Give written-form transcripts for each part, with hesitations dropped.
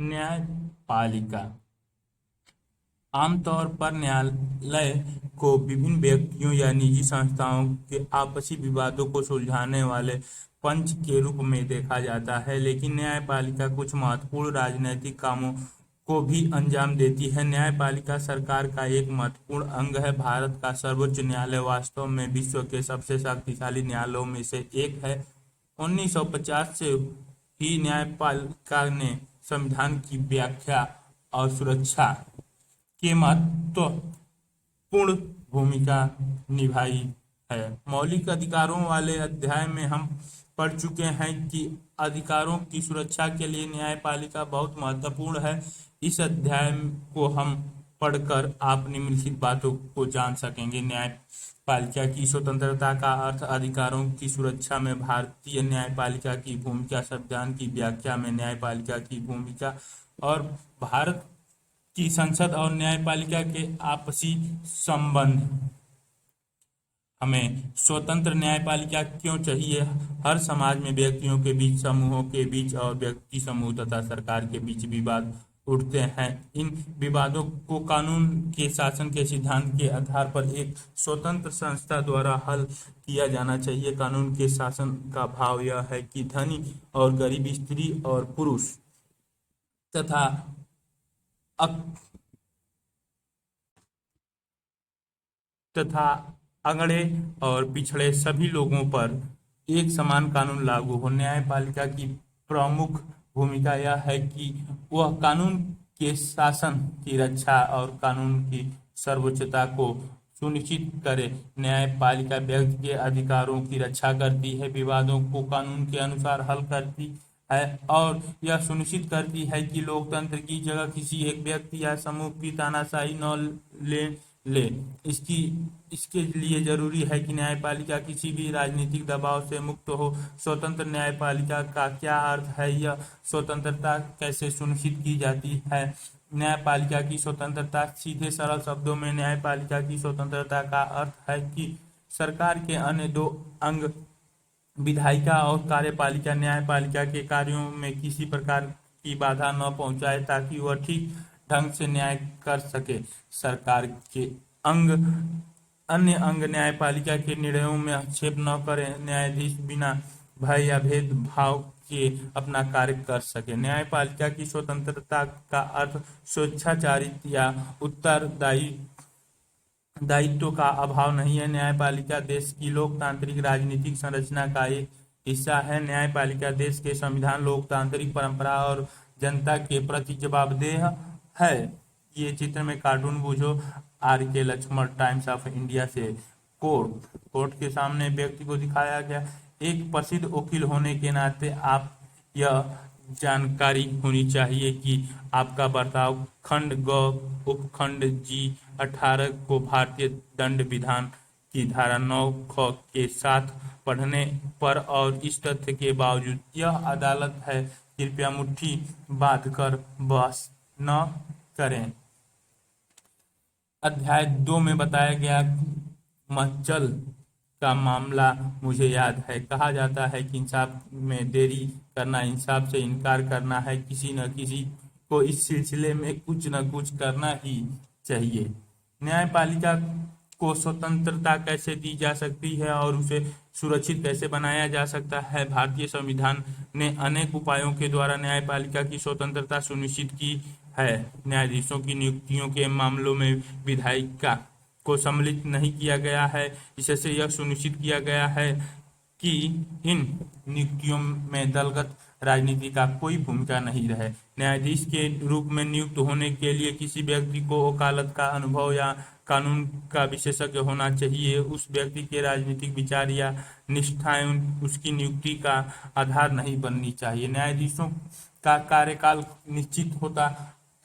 न्यायपालिका आमतौर पर न्यायालय को विभिन्न व्यक्तियों या निजी संस्थाओं के आपसी विवादों को सुलझाने वाले पंच के रूप में देखा जाता है, लेकिन न्यायपालिका कुछ महत्वपूर्ण राजनीतिक कामों को भी अंजाम देती है। न्यायपालिका सरकार का एक महत्वपूर्ण अंग है। भारत का सर्वोच्च न्यायालय वास्तव में विश्व के सबसे शक्तिशाली न्यायालयों में से एक है। 1950 से ही न्यायपालिका ने संविधान की व्याख्या और सुरक्षा के महत्वपूर्ण भूमिका निभाई है। मौलिक अधिकारों वाले अध्याय में हम पढ़ चुके हैं कि अधिकारों की सुरक्षा के लिए न्यायपालिका बहुत महत्वपूर्ण है। इस अध्याय को हम पढ़कर आप निम्नलिखित बातों को जान सकेंगे। न्यायपालिका की स्वतंत्रता का अर्थ, अधिकारों की सुरक्षा में भारतीय न्यायपालिका की भूमिका, संविधान की व्याख्या में न्यायपालिका की भूमिका और भारत की संसद और न्यायपालिका के आपसी संबंध। हमें स्वतंत्र न्यायपालिका क्यों चाहिए? हर समाज में व्यक्तियों के बीच, समूहों के बीच और व्यक्ति समूह तथा सरकार के बीच विवाद उठते हैं। इन विवादों को कानून के शासन के सिद्धांत के आधार पर एक स्वतंत्र संस्था द्वारा हल किया जाना चाहिए। कानून के शासन का भाव यह है कि धनी और गरीब, स्त्री और पुरुष तथा अगड़े और पिछड़े सभी लोगों पर एक समान कानून लागू हो। न्यायपालिका की प्रमुख भूमिका यह है कि वह कानून के शासन की रक्षा और कानून की सर्वोच्चता को सुनिश्चित करे। न्यायपालिका व्यक्ति के अधिकारों की रक्षा करती है, विवादों को कानून के अनुसार हल करती है और यह सुनिश्चित करती है कि लोकतंत्र की जगह किसी एक व्यक्ति या समूह की तानाशाही न ले। इसके लिए जरूरी है कि न्यायपालिका किसी भी राजनीतिक दबाव से मुक्त हो। स्वतंत्र न्यायपालिका का क्या अर्थ है? यह स्वतंत्रता कैसे सुनिश्चित की जाती है? न्यायपालिका की स्वतंत्रता, सीधे सरल शब्दों में न्यायपालिका की स्वतंत्रता का अर्थ है कि सरकार के अन्य दो अंग, विधायिका और कार्यपालिका, न्यायपालिका के कार्यों में किसी प्रकार की बाधा न पहुंचाए ताकि वह ठीक ढंग से न्याय कर सके। सरकार के अन्य अंग न्यायपालिका के निर्णयों में हस्तक्षेप न करें। न्यायाधीश बिना भय या भेदभाव के अपना कार्य कर सके। न्यायपालिका की स्वतंत्रता का अर्थ स्वेच्छाचारिता या दायित्व का अभाव नहीं है। न्यायपालिका देश की लोकतांत्रिक राजनीतिक संरचना का एक हिस्सा है। न्यायपालिका देश के संविधान, लोकतांत्रिक परंपरा और जनता के प्रति जवाबदेह है। ये चित्र में कार्टून बूझो। R.K. Laxman, Times of India से। कोर्ट के सामने व्यक्ति को दिखाया गया। एक प्रसिद्ध वकील होने के नाते आप यह जानकारी होनी चाहिए कि आपका बर्ताव खंड ग उपखंड जी 18 को भारतीय दंड विधान की धारा 9 ख के साथ पढ़ने पर और इस तथ्य के बावजूद यह अदालत है, कृपया मुट्ठी बांधकर बहस न करें। अध्याय 2 में बताया गया मचल का मामला मुझे याद है। कहा जाता है कि इंसाफ में देरी करना इंसाफ से इनकार करना है। किसी न किसी को इस सिलसिले में कुछ न कुछ करना ही चाहिए। न्यायपालिका को स्वतंत्रता कैसे दी जा सकती है और उसे सुरक्षित कैसे बनाया जा सकता है? भारतीय संविधान ने अनेक उपायों के द्वारा न्यायपालिका की स्वतंत्रता सुनिश्चित की है। न्यायाधीशों की नियुक्तियों के मामलों में विधायिका को सम्मिलित नहीं किया गया है। इससे यह सुनिश्चित किया गया है कि इन नियुक्तियों में दलगत राजनीति का कोई भूमिका नहीं रहे। न्यायाधीश के रूप में नियुक्त होने के लिए किसी व्यक्ति को वकालत का अनुभव या कानून का विशेषज्ञ होना चाहिए। उस व्यक्ति के राजनीतिक विचार या निष्ठाएं उसकी नियुक्ति का आधार नहीं बननी चाहिए। न्यायाधीशों का कार्यकाल निश्चित होता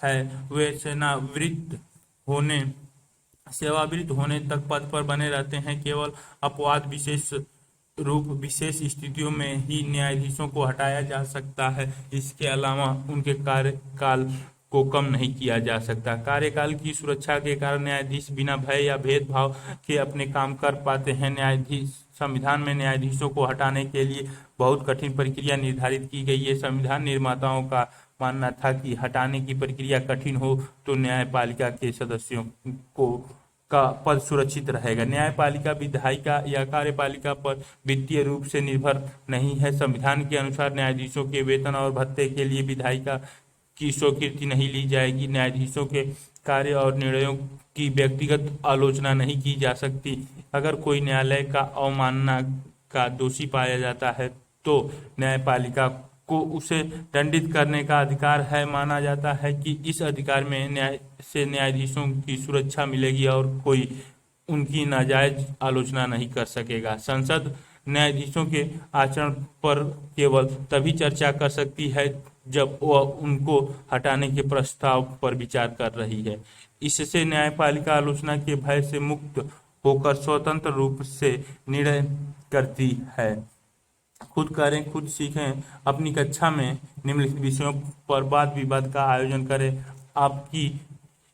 है। वे सेवावृत्त होने तक पद पर बने रहते हैं। केवल अपवाद विशेष स्थितियों में ही न्यायाधीशों को हटाया जा सकता है। इसके अलावा उनके कार्यकाल को कम नहीं किया जा सकता। कार्यकाल की सुरक्षा के कारण न्यायाधीश बिना भय या भेदभाव के अपने काम कर पाते हैं। संविधान में न्यायाधीशों को हटाने के लिए बहुत कठिन प्रक्रिया निर्धारित की गई है। संविधान निर्माताओं का मानना था कि हटाने की प्रक्रिया कठिन हो तो न्यायपालिका के सदस्यों को का पद सुरक्षित रहेगा। न्यायपालिका विधायिका या कार्यपालिका पर वित्तीय रूप से निर्भर नहीं है। संविधान के अनुसार न्यायाधीशों के वेतन और भत्ते के लिए विधायिका की स्वीकृति नहीं ली जाएगी। न्यायाधीशों के कार्य और निर्णयों की व्यक्तिगत आलोचना नहीं की जा सकती। अगर कोई न्यायालय का अवमानना का दोषी पाया जाता है तो न्यायपालिका को उसे दंडित करने का अधिकार है। माना जाता है कि इस अधिकार में न्यायाधीशों की सुरक्षा मिलेगी और कोई उनकी नाजायज आलोचना नहीं कर सकेगा। संसद न्यायाधीशों के आचरण पर केवल तभी चर्चा कर सकती है जब वह उनको हटाने के प्रस्ताव पर विचार कर रही है। इससे न्यायपालिका आलोचना के भय से मुक्त होकर स्वतंत्र रूप से निर्णय करती है। खुद करें, खुद सीखें। अपनी कक्षा में निम्नलिखित विषयों पर वाद विवाद का आयोजन करें। आपकी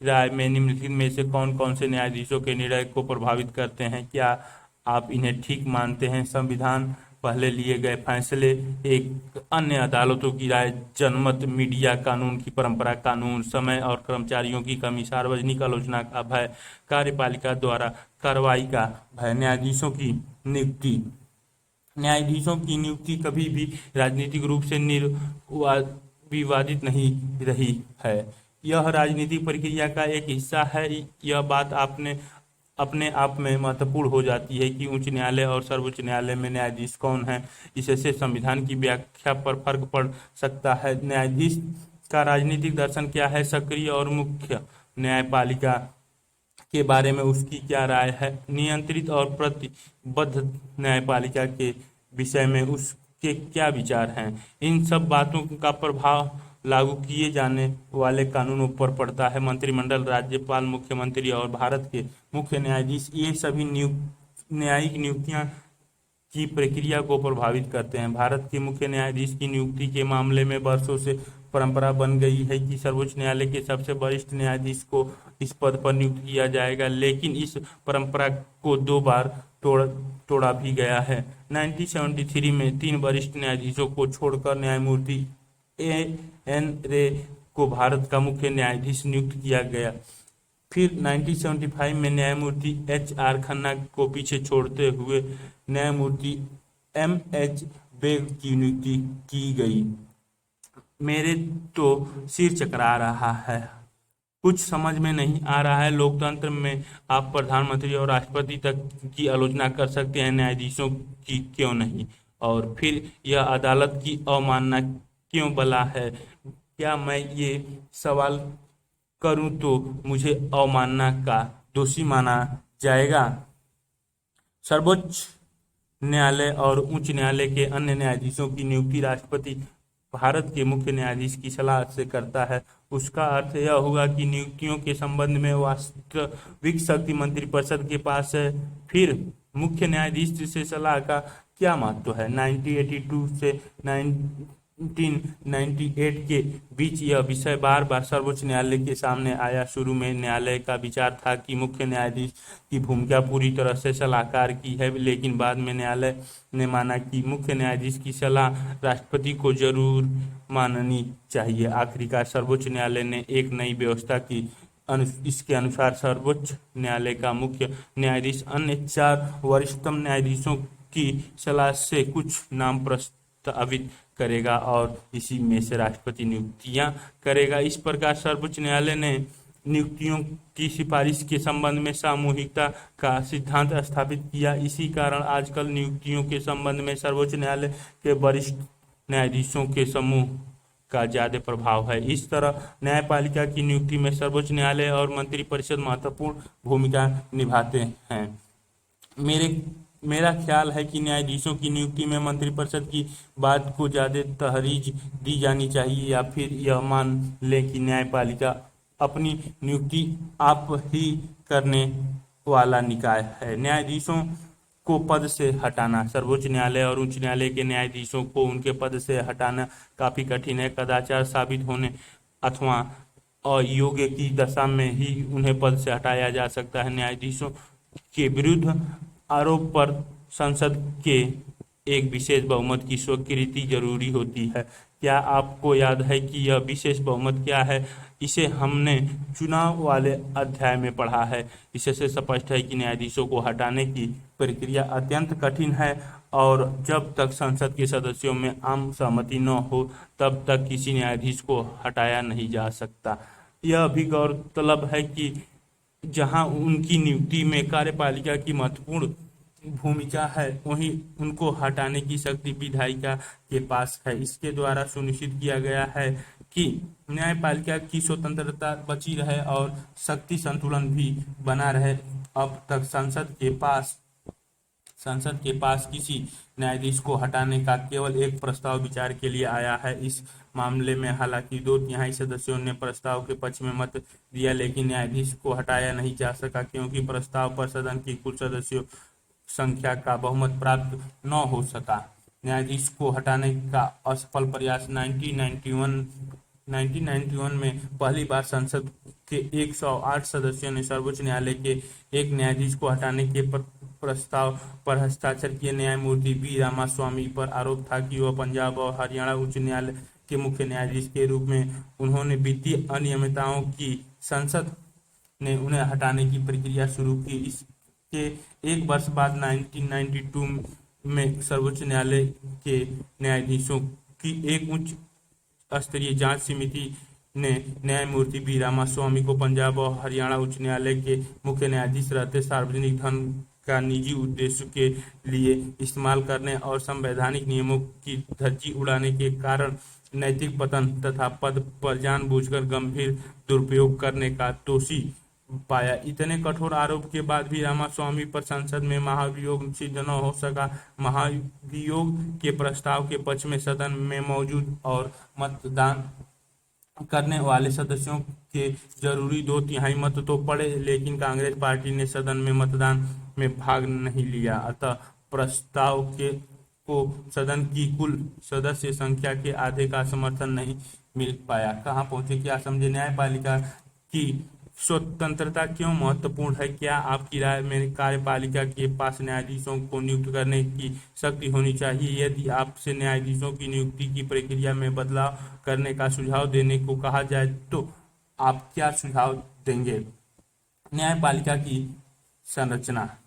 राय में निम्नलिखित में से कौन कौन से न्यायाधीशों के निर्णय को प्रभावित करते हैं? क्या आप इन्हें ठीक मानते हैं? संविधान, पहले लिए गए फैसले, एक अन्य अदालतों की राय, जनमत, मीडिया, कानून की परंपरा, कानून, समय और कर्मचारियों की कमी, सार्वजनिक आलोचना का भय, कार्यपालिका द्वारा कार्रवाई का भय, न्यायाधीशों की नियुक्ति। न्यायाधीशों की नियुक्ति कभी भी राजनीतिक रूप से विवादित नहीं रही है। यह राजनीतिक प्रक्रिया का एक हिस्सा है। यह बात अपने आप में महत्वपूर्ण हो जाती है कि उच्च न्यायालय और सर्वोच्च न्यायालय में न्यायाधीश कौन है। इससे संविधान की व्याख्या पर फर्क पड़ सकता है। न्यायाधीश का राजनीतिक दर्शन क्या है? सक्रिय और मुख्य न्यायपालिका के बारे में उसकी क्या राय है? नियंत्रित और प्रतिबद्ध न्यायपालिका के विषय में उसके क्या विचार हैं? इन सब बातों का प्रभाव लागू किए जाने वाले कानूनों पर पड़ता है। मंत्रिमंडल, राज्यपाल, मुख्यमंत्री और भारत के मुख्य न्यायाधीश, ये सभी न्यायिक नियुक्तियां की प्रक्रिया को प्रभावित करते हैं। भारत के मुख्य न्यायाधीश की नियुक्ति के मामले में वर्षों से परंपरा बन गई है कि सर्वोच्च न्यायालय के सबसे वरिष्ठ न्यायाधीश को इस पद पर नियुक्त किया जाएगा, लेकिन इस परंपरा को 2 बार तोड़ा भी गया है। 1973 में 3 वरिष्ठ न्यायाधीशों को छोड़कर न्यायमूर्ति एन रे को भारत का मुख्य न्यायाधीश नियुक्त किया गया। फिर 1975 में न्यायमूर्ति HR खन्ना को पीछे छोड़ते हुए न्यायमूर्ति MH बेग की नियुक्ति की गई। मेरे तो सिर चकरा रहा है, कुछ समझ में नहीं आ रहा है। लोकतंत्र में आप प्रधानमंत्री और राष्ट्रपति तक की आलोचना कर सकते हैं, न्यायाधीशों की क्यों नहीं? और फिर यह अदालत की अवमानना क्यों बला है? क्या मैं ये सवाल करूं तो मुझे अवमानना का दोषी माना जाएगा? सर्वोच्च न्यायालय और उच्च न्यायालय के अन्य न्यायाधीशों की नियुक्ति राष्ट्रपति भारत के मुख्य न्यायाधीश की सलाह से करता है। उसका अर्थ यह होगा कि नियुक्तियों के संबंध में वास्तविक शक्ति मंत्रिपरिषद के पास है। फिर मुख्य न्यायाधीश से सलाह का क्या महत्व है? 1982 से 1998 के बीच यह विषय बार बार सर्वोच्च न्यायालय के सामने आया। शुरू में न्यायालय का विचार था कि मुख्य न्यायाधीश की भूमिका पूरी तरह से सलाहकार की है, लेकिन बाद में न्यायालय ने माना कि मुख्य न्यायाधीश की सलाह राष्ट्रपति को जरूर माननी चाहिए। आखिरकार सर्वोच्च न्यायालय ने एक नई व्यवस्था की। इसके अनुसार सर्वोच्च न्यायालय का मुख्य न्यायाधीश अन्य 4 वरिष्ठतम न्यायाधीशों की सलाह से कुछ नाम प्रस्तावित करेगा और इसी में से राष्ट्रपति नियुक्तियां करेगा। इस प्रकार सर्वोच्च न्यायालय ने नियुक्तियों की सिफारिश के संबंध में सामूहिकता का सिद्धांत स्थापित किया। इसी कारण आजकल नियुक्तियों के संबंध में सर्वोच्च न्यायालय के वरिष्ठ न्यायाधीशों के समूह का ज्यादा प्रभाव है। इस तरह न्यायपालिका की नियुक्ति में सर्वोच्च न्यायालय और मंत्रिपरिषद महत्वपूर्ण भूमिका निभाते हैं। मेरा ख्याल है कि न्यायाधीशों की नियुक्ति में मंत्रिपरिषद की बात को ज्यादा तरजीह दी जानी चाहिए, या फिर यह मान लें कि न्यायपालिका अपनी नियुक्ति आप ही करने वाला निकाय है। न्यायाधीशों को पद से हटाना। सर्वोच्च न्यायालय और उच्च न्यायालय के न्यायाधीशों को उनके पद से हटाना काफी कठिन है। कदाचार साबित होने अथवा अयोग्य की दशा में ही उन्हें पद से हटाया जा सकता है। न्यायाधीशों के विरुद्ध आरोप पर संसद के एक विशेष बहुमत की स्वीकृति जरूरी होती है। क्या आपको याद है कि यह विशेष बहुमत क्या है? इसे हमने चुनाव वाले अध्याय में पढ़ा है। इससे स्पष्ट है कि न्यायाधीशों को हटाने की प्रक्रिया अत्यंत कठिन है और जब तक संसद के सदस्यों में आम सहमति न हो तब तक किसी न्यायाधीश को हटाया नहीं जा सकता। यह भी गौरतलब है कि जहां उनकी नियुक्ति में कार्यपालिका की महत्वपूर्ण भूमिका है, वहीं उनको हटाने की शक्ति विधायिका के पास है। इसके द्वारा सुनिश्चित किया गया है कि न्यायपालिका की स्वतंत्रता बची रहे और शक्ति संतुलन भी बना रहे। अब तक संसद के पास किसी न्यायाधीश को हटाने का केवल एक प्रस्ताव विचार के लिए आया है। इस मामले में हालांकि 2/3 सदस्यों ने प्रस्ताव के पक्ष में मत दिया, लेकिन न्यायाधीश को हटाया नहीं जा सका क्योंकि प्रस्ताव पर सदन की कुल सदस्यों संख्या का बहुमत प्राप्त न हो सका। न्यायाधीश को हटाने का असफल प्रयास 1991 में पहली बार संसद के 108 सदस्यों ने सर्वोच्च न्यायालय के एक न्यायाधीश को हटाने के प्रस्ताव पर हस्ताक्षर किए। न्यायमूर्ति बी रामास्वामी पर आरोप था कि वह पंजाब और हरियाणा उच्च न्यायालय के मुख्य न्यायाधीश के रूप में उन्होंने वित्तीय अनियमितताओं की संसद ने उन्हें हटाने की प्रक्रिया शुरू की। इसके एक वर्ष बाद 1992 में सर्वोच्च न्यायालय के न्यायाधीशों की एक उच्च स्तरीय जांच समिति ने न्यायमूर्ति बी रामास्वामी को पंजाब और हरियाणा उच्च न्यायालय के मुख्य न्यायाधीश रहते सार्वजनिक धन का निजी उद्देश्य के लिए इस्तेमाल करने और संवैधानिक नियमों की धज्जी उड़ाने के कारण नैतिक पतन तथा पद पर जानबूझकर गंभीर दुरुपयोग करने का दोषी पाया। इतने कठोर आरोप के बाद भी रामास्वामी पर संसद में महाभियोग सिद्ध न हो सका। महाभियोग के प्रस्ताव के पक्ष में सदन में मौजूद और मतदान करने वाले सदस्यों के जरूरी 2/3 मत तो पड़े, लेकिन कांग्रेस पार्टी ने सदन में मतदान में भाग नहीं लिया। अतः प्रस्ताव को सदन की कुल सदस्य संख्या के आधे का समर्थन नहीं मिल पाया। कहाँ पहुंचे, क्या समझे? न्यायपालिका की स्वतंत्रता क्यों महत्वपूर्ण है? क्या आपकी राय में कार्यपालिका के पास न्यायाधीशों को नियुक्त करने की शक्ति होनी चाहिए? यदि आपसे न्यायाधीशों की नियुक्ति की प्रक्रिया में बदलाव करने का सुझाव देने को कहा जाए तो आप क्या सुझाव देंगे? न्यायपालिका की संरचना।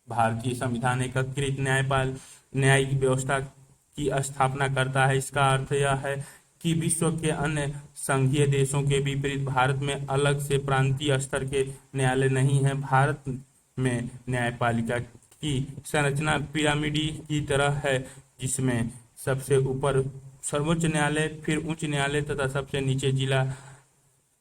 भारतीय संविधान एकीकृत न्यायिक व्यवस्था की स्थापना करता है। इसका अर्थ यह है कि विश्व के अन्य संघीय देशों के विपरीत भारत में अलग से प्रांतीय स्तर के न्यायालय नहीं है। भारत में न्यायपालिका की संरचना पिरामिडी की तरह है, जिसमें सबसे ऊपर सर्वोच्च न्यायालय, फिर उच्च न्यायालय तथा सबसे नीचे जिला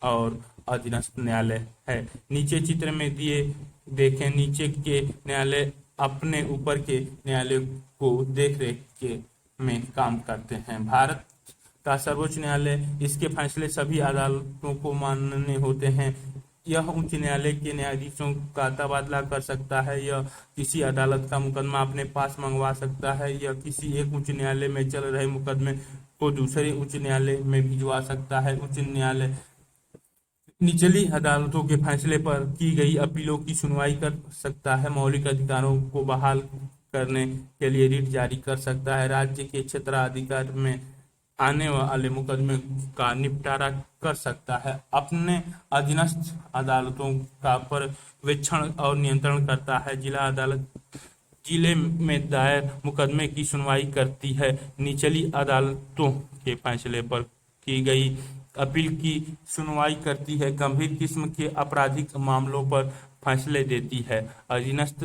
और अधीनस्थ न्यायालय है। नीचे चित्र में दिए देखें, नीचे के न्यायालय अपने ऊपर के न्यायालय को देखरेख के में काम करते हैं। भारत का सर्वोच्च न्यायालय, इसके फैसले सभी अदालतों को मान्य होते हैं। यह उच्च न्यायालय के न्यायाधीशों का तबादला कर सकता है। यह किसी अदालत का मुकदमा अपने पास मंगवा सकता है। यह किसी एक उच्च न्यायालय में चल रहे मुकदमे को दूसरे उच्च न्यायालय में भिजवा सकता है। उच्च न्यायालय निचली अदालतों के फैसले पर की गई अपीलों की सुनवाई कर सकता है। मौलिक अधिकारों को बहाल करने के लिए रिट जारी कर सकता है। राज्य के क्षेत्राधिकार में आने वाले मुकदमे का निपटारा कर सकता है। अपने अधीनस्थ अदालतों का पर्यवेक्षण और नियंत्रण करता है। जिला अदालत जिले में दायर मुकदमे की सुनवाई करती है। निचली अदालतों के फैसले पर की गई अपील की सुनवाई करती है। गंभीर किस्म के आपराधिक मामलों पर फैसले देती है। अधीनस्थ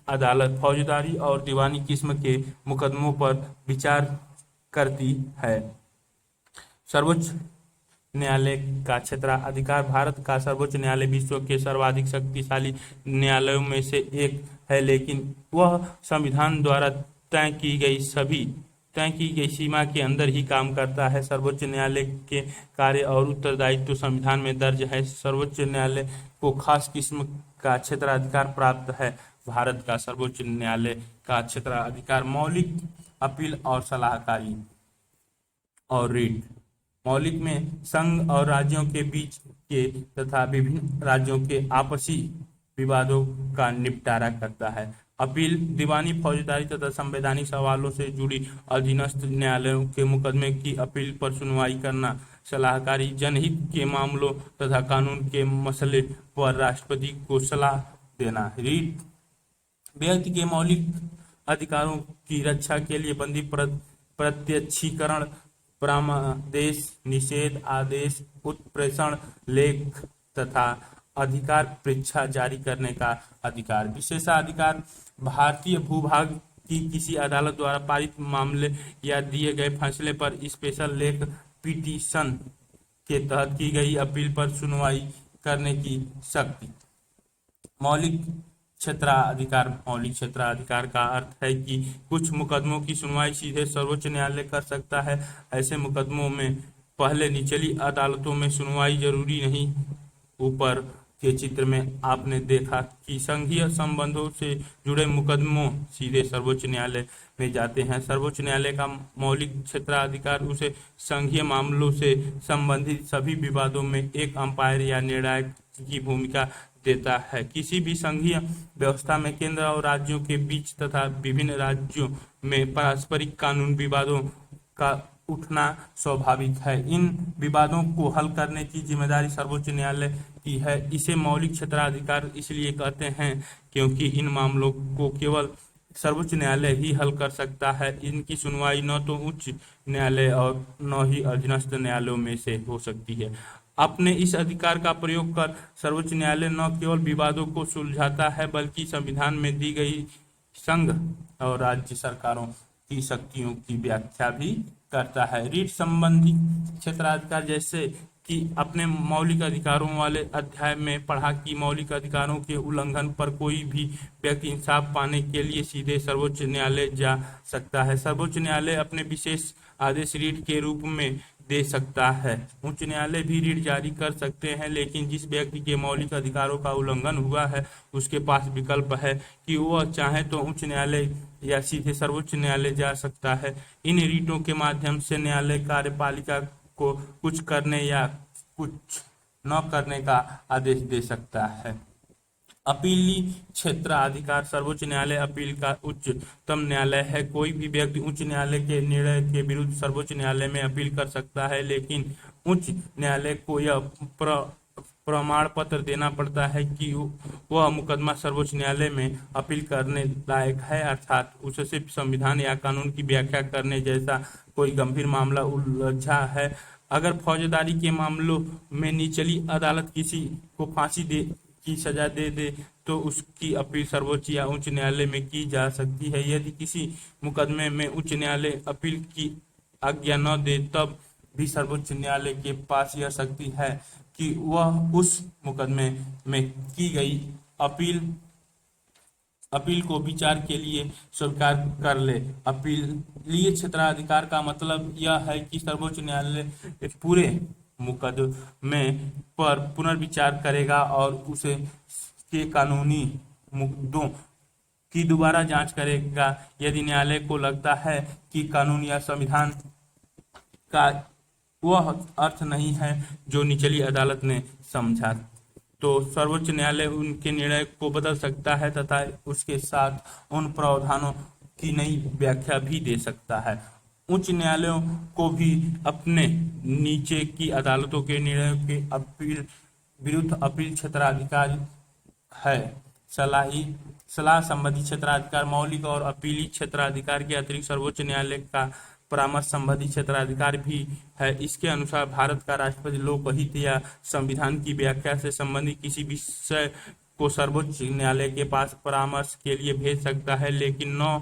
अदालत फौजदारी और दीवानी किस्म के मुकदमों पर विचार करती है। सर्वोच्च न्यायालय का क्षेत्राधिकार। भारत का सर्वोच्च न्यायालय विश्व के सर्वाधिक शक्तिशाली न्यायालयों में से एक है, लेकिन वह संविधान द्वारा तय की गई सीमा के अंदर ही काम करता है। सर्वोच्च न्यायालय के कार्य और उत्तरदायित्व तो संविधान में दर्ज है। सर्वोच्च न्यायालय को खास किस्म का क्षेत्राधिकार प्राप्त है। भारत का सर्वोच्च न्यायालय का क्षेत्राधिकार मौलिक, अपील और सलाहकारी और रिट। मौलिक में संघ और राज्यों के बीच के तथा विभिन्न राज्यों के आपसी विवादों का निपटारा करता है। अपील दीवानी, फौजदारी तथा संवैधानिक सवालों से जुड़ी अधीनस्थ न्यायालयों के मुकदमे की अपील पर सुनवाई करना। सलाहकारी, जनहित के मामलों तथा कानून के मसले पर राष्ट्रपति को सलाह देना। रीट व्यक्ति के मौलिक अधिकारों की रक्षा के लिए बंदी प्रत्यक्षीकरण, परामर्श, निषेध आदेश, उत्प्रेषण, लेख तथा अधिकार परीक्षा जारी करने का अधिकार। विशेषाधिकार भारतीय भूभाग की किसी अदालत द्वारा पारित मामले या दिए गए फैसले पर स्पेशल लेख पिटीशन के तहत की गई अपील पर सुनवाई करने की शक्ति। मौलिक क्षेत्राधिकार। मौलिक क्षेत्राधिकार का अर्थ है कि कुछ मुकदमों की सुनवाई सीधे सर्वोच्च न्यायालय कर सकता है। ऐसे मुकदमों में पहले निचली अदालतों में सुनवाई जरूरी नहीं। ऊपर के चित्र में आपने देखा कि संघीय संबंधों से जुड़े मुकदमों सीधे सर्वोच्च न्यायालय में जाते हैं। सर्वोच्च न्यायालय का मौलिक क्षेत्राधिकार उसे संघीय मामलों से संबंधित सभी विवादों में एक अंपायर या निर्णायक की भूमिका देता है। किसी भी संघीय व्यवस्था में केंद्र और राज्यों के बीच तथा विभिन्न राज्यों में पारस्परिक कानून विवादों का उठना स्वाभाविक है। इन विवादों को हल करने की जिम्मेदारी सर्वोच्च न्यायालय की है। इसे मौलिक क्षेत्राधिकार इसलिए कहते हैं क्योंकि इन मामलों को केवल सर्वोच्च न्यायालय ही हल कर सकता है। इनकी सुनवाई न तो उच्च न्यायालय और न ही अधीनस्थ न्यायालयों में से हो सकती है। अपने इस अधिकार का प्रयोग कर सर्वोच्च न्यायालय न केवल विवादों को सुलझाता है बल्कि संविधान में दी गई संघ और राज्य सरकारों की शक्तियों की व्याख्या भी करता है। रीट संबंधी क्षेत्राधिकार जैसे कि अपने मौलिक अधिकारों वाले अध्याय में पढ़ा कि मौलिक अधिकारों के उल्लंघन पर कोई भी व्यक्ति इंसाफ पाने के लिए सीधे सर्वोच्च न्यायालय जा सकता है। सर्वोच्च न्यायालय अपने विशेष आदेश रीट के रूप में दे सकता है। उच्च न्यायालय भी रीट जारी कर सकते हैं, लेकिन जिस व्यक्ति के मौलिक अधिकारों का उल्लंघन हुआ है उसके पास विकल्प है कि वह चाहे तो उच्च न्यायालय या सीधे सर्वोच्च न्यायालय जा सकता है। इन रीटों के माध्यम से न्यायालय कार्यपालिका को कुछ करने या कुछ न करने का आदेश दे सकता है। अपीली क्षेत्राधिकार। सर्वोच्च न्यायालय अपील का उच्चतम न्यायालय है। कोई भी व्यक्ति उच्च न्यायालय के निर्णय के विरुद्ध सर्वोच्च न्यायालय में अपील कर सकता है, लेकिन उच्च न्यायालय को यह प्रमाण पत्र देना पड़ता है कि वह मुकदमा सर्वोच्च न्यायालय में अपील करने लायक है, अर्थात उससे संविधान या कानून की व्याख्या करने जैसा कोई गंभीर मामला उलझा है। अगर फौजदारी के मामलों में निचली अदालत किसी को फांसी की सजा दे दे तो उसकी अपील सर्वोच्च या उच्च न्यायालय में की जा सकती है। यदि किसी मुकदमे में उच्च न्यायालय अपील की आज्ञा न दे तब भी सर्वोच्च न्यायालय के पास यह शक्ति है कि वह उस मुकदमे में की गई अपील को विचार के लिए स्वीकार कर ले। अपीलीय क्षेत्राधिकार का मतलब यह है कि सर्वोच्च न्यायालय पूरे मुकदमे पर पुनर्विचार करेगा और उसे के कानूनी मुद्दों की दोबारा जांच करेगा। यदि न्यायालय को लगता है कि कानून या संविधान का वह अर्थ नहीं है जो निचली अदालत ने समझा, तो सर्वोच्च न्यायालय उनके निर्णय को बदल सकता है तथा उसके साथ उन प्रावधानों की नई व्याख्या भी दे सकता है। उच्च न्यायालयों को भी अपने नीचे की अदालतों के निर्णयों के विरुद्ध अपील क्षेत्राधिकार है। सलाह संबंधी क्षेत्राधिकार। मौलिक और अपीली क्षेत्राधिकार के अतिरिक्त सर्वोच्च न्यायालय का परामर्श संबंधी क्षेत्राधिकार भी है। इसके अनुसार भारत का राष्ट्रपति लोकहित या संविधान की व्याख्या से संबंधित किसी विषय को सर्वोच्च न्यायालय के पास परामर्श के लिए भेज सकता है, लेकिन न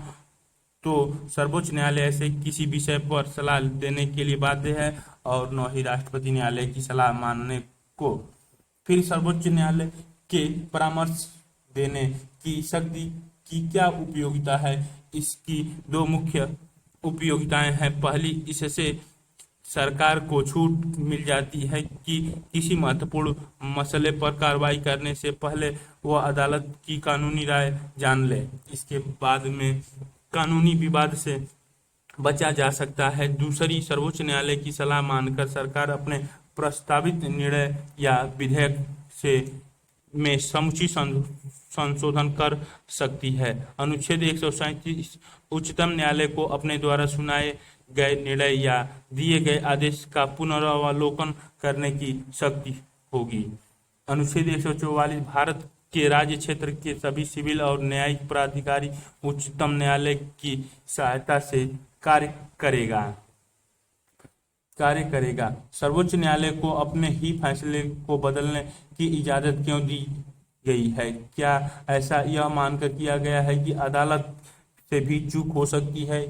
तो सर्वोच्च न्यायालय ऐसे किसी विषय पर सलाह देने के लिए बाध्य है और न ही राष्ट्रपति न्यायालय की सलाह मानने को। फिर सर्वोच्च न्यायालय के परामर्श देने की शक्ति की क्या उपयोगिता है? इसकी दो मुख्य उपयोगिताएं हैं। पहली, इससे सरकार को छूट मिल जाती है कि किसी महत्वपूर्ण मसले पर कार्रवाई करने से पहले वह अदालत की कानूनी राय जान ले। इसके बाद में कानूनी विवाद से बचा जा सकता है। दूसरी, सर्वोच्च न्यायालय की सलाह मानकर सरकार अपने प्रस्तावित निर्णय या विधेयक से में समुचित संशोधन कर सकती है। अनुच्छेद 137 उच्चतम न्यायालय को अपने द्वारा सुनाए गए निर्णय या दिए गए आदेश का पुनरावलोकन करने की शक्ति होगी। अनुच्छेद 144 भारत के राज्य क्षेत्र के सभी सिविल और न्यायिक प्राधिकारी उच्चतम न्यायालय की सहायता से कार्य करेगा। सर्वोच्च न्यायालय को अपने ही फैसले को बदलने की इजाजत क्यों दी गई है? क्या ऐसा यह मानकर किया गया है कि अदालत से भी चूक हो सकती है?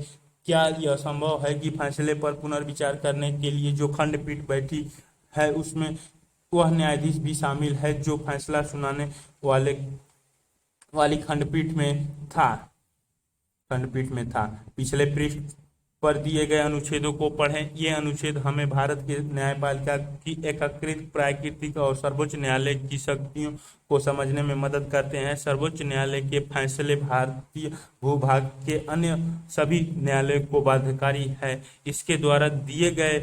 क्या यह संभव है कि फैसले पर पुनर्विचार करने के लिए जो खंडपीठ बैठी है उसमें वह न्यायाधीश भी शामिल है जो फैसला सुनाने वाली खंडपीठ में था? पिछले पृष्ठ पर दिए गए अनुच्छेदों को पढ़ें। ये अनुच्छेद हमें भारत के न्यायपालिका की एकीकृत प्राकृतिक और सर्वोच्च न्यायालय की शक्तियों को समझने में मदद करते हैं। सर्वोच्च न्यायालय के फैसले भारतीय भूभाग के अन्य सभी न्यायालयों को बाध्यकारी है। इसके द्वारा दिए गए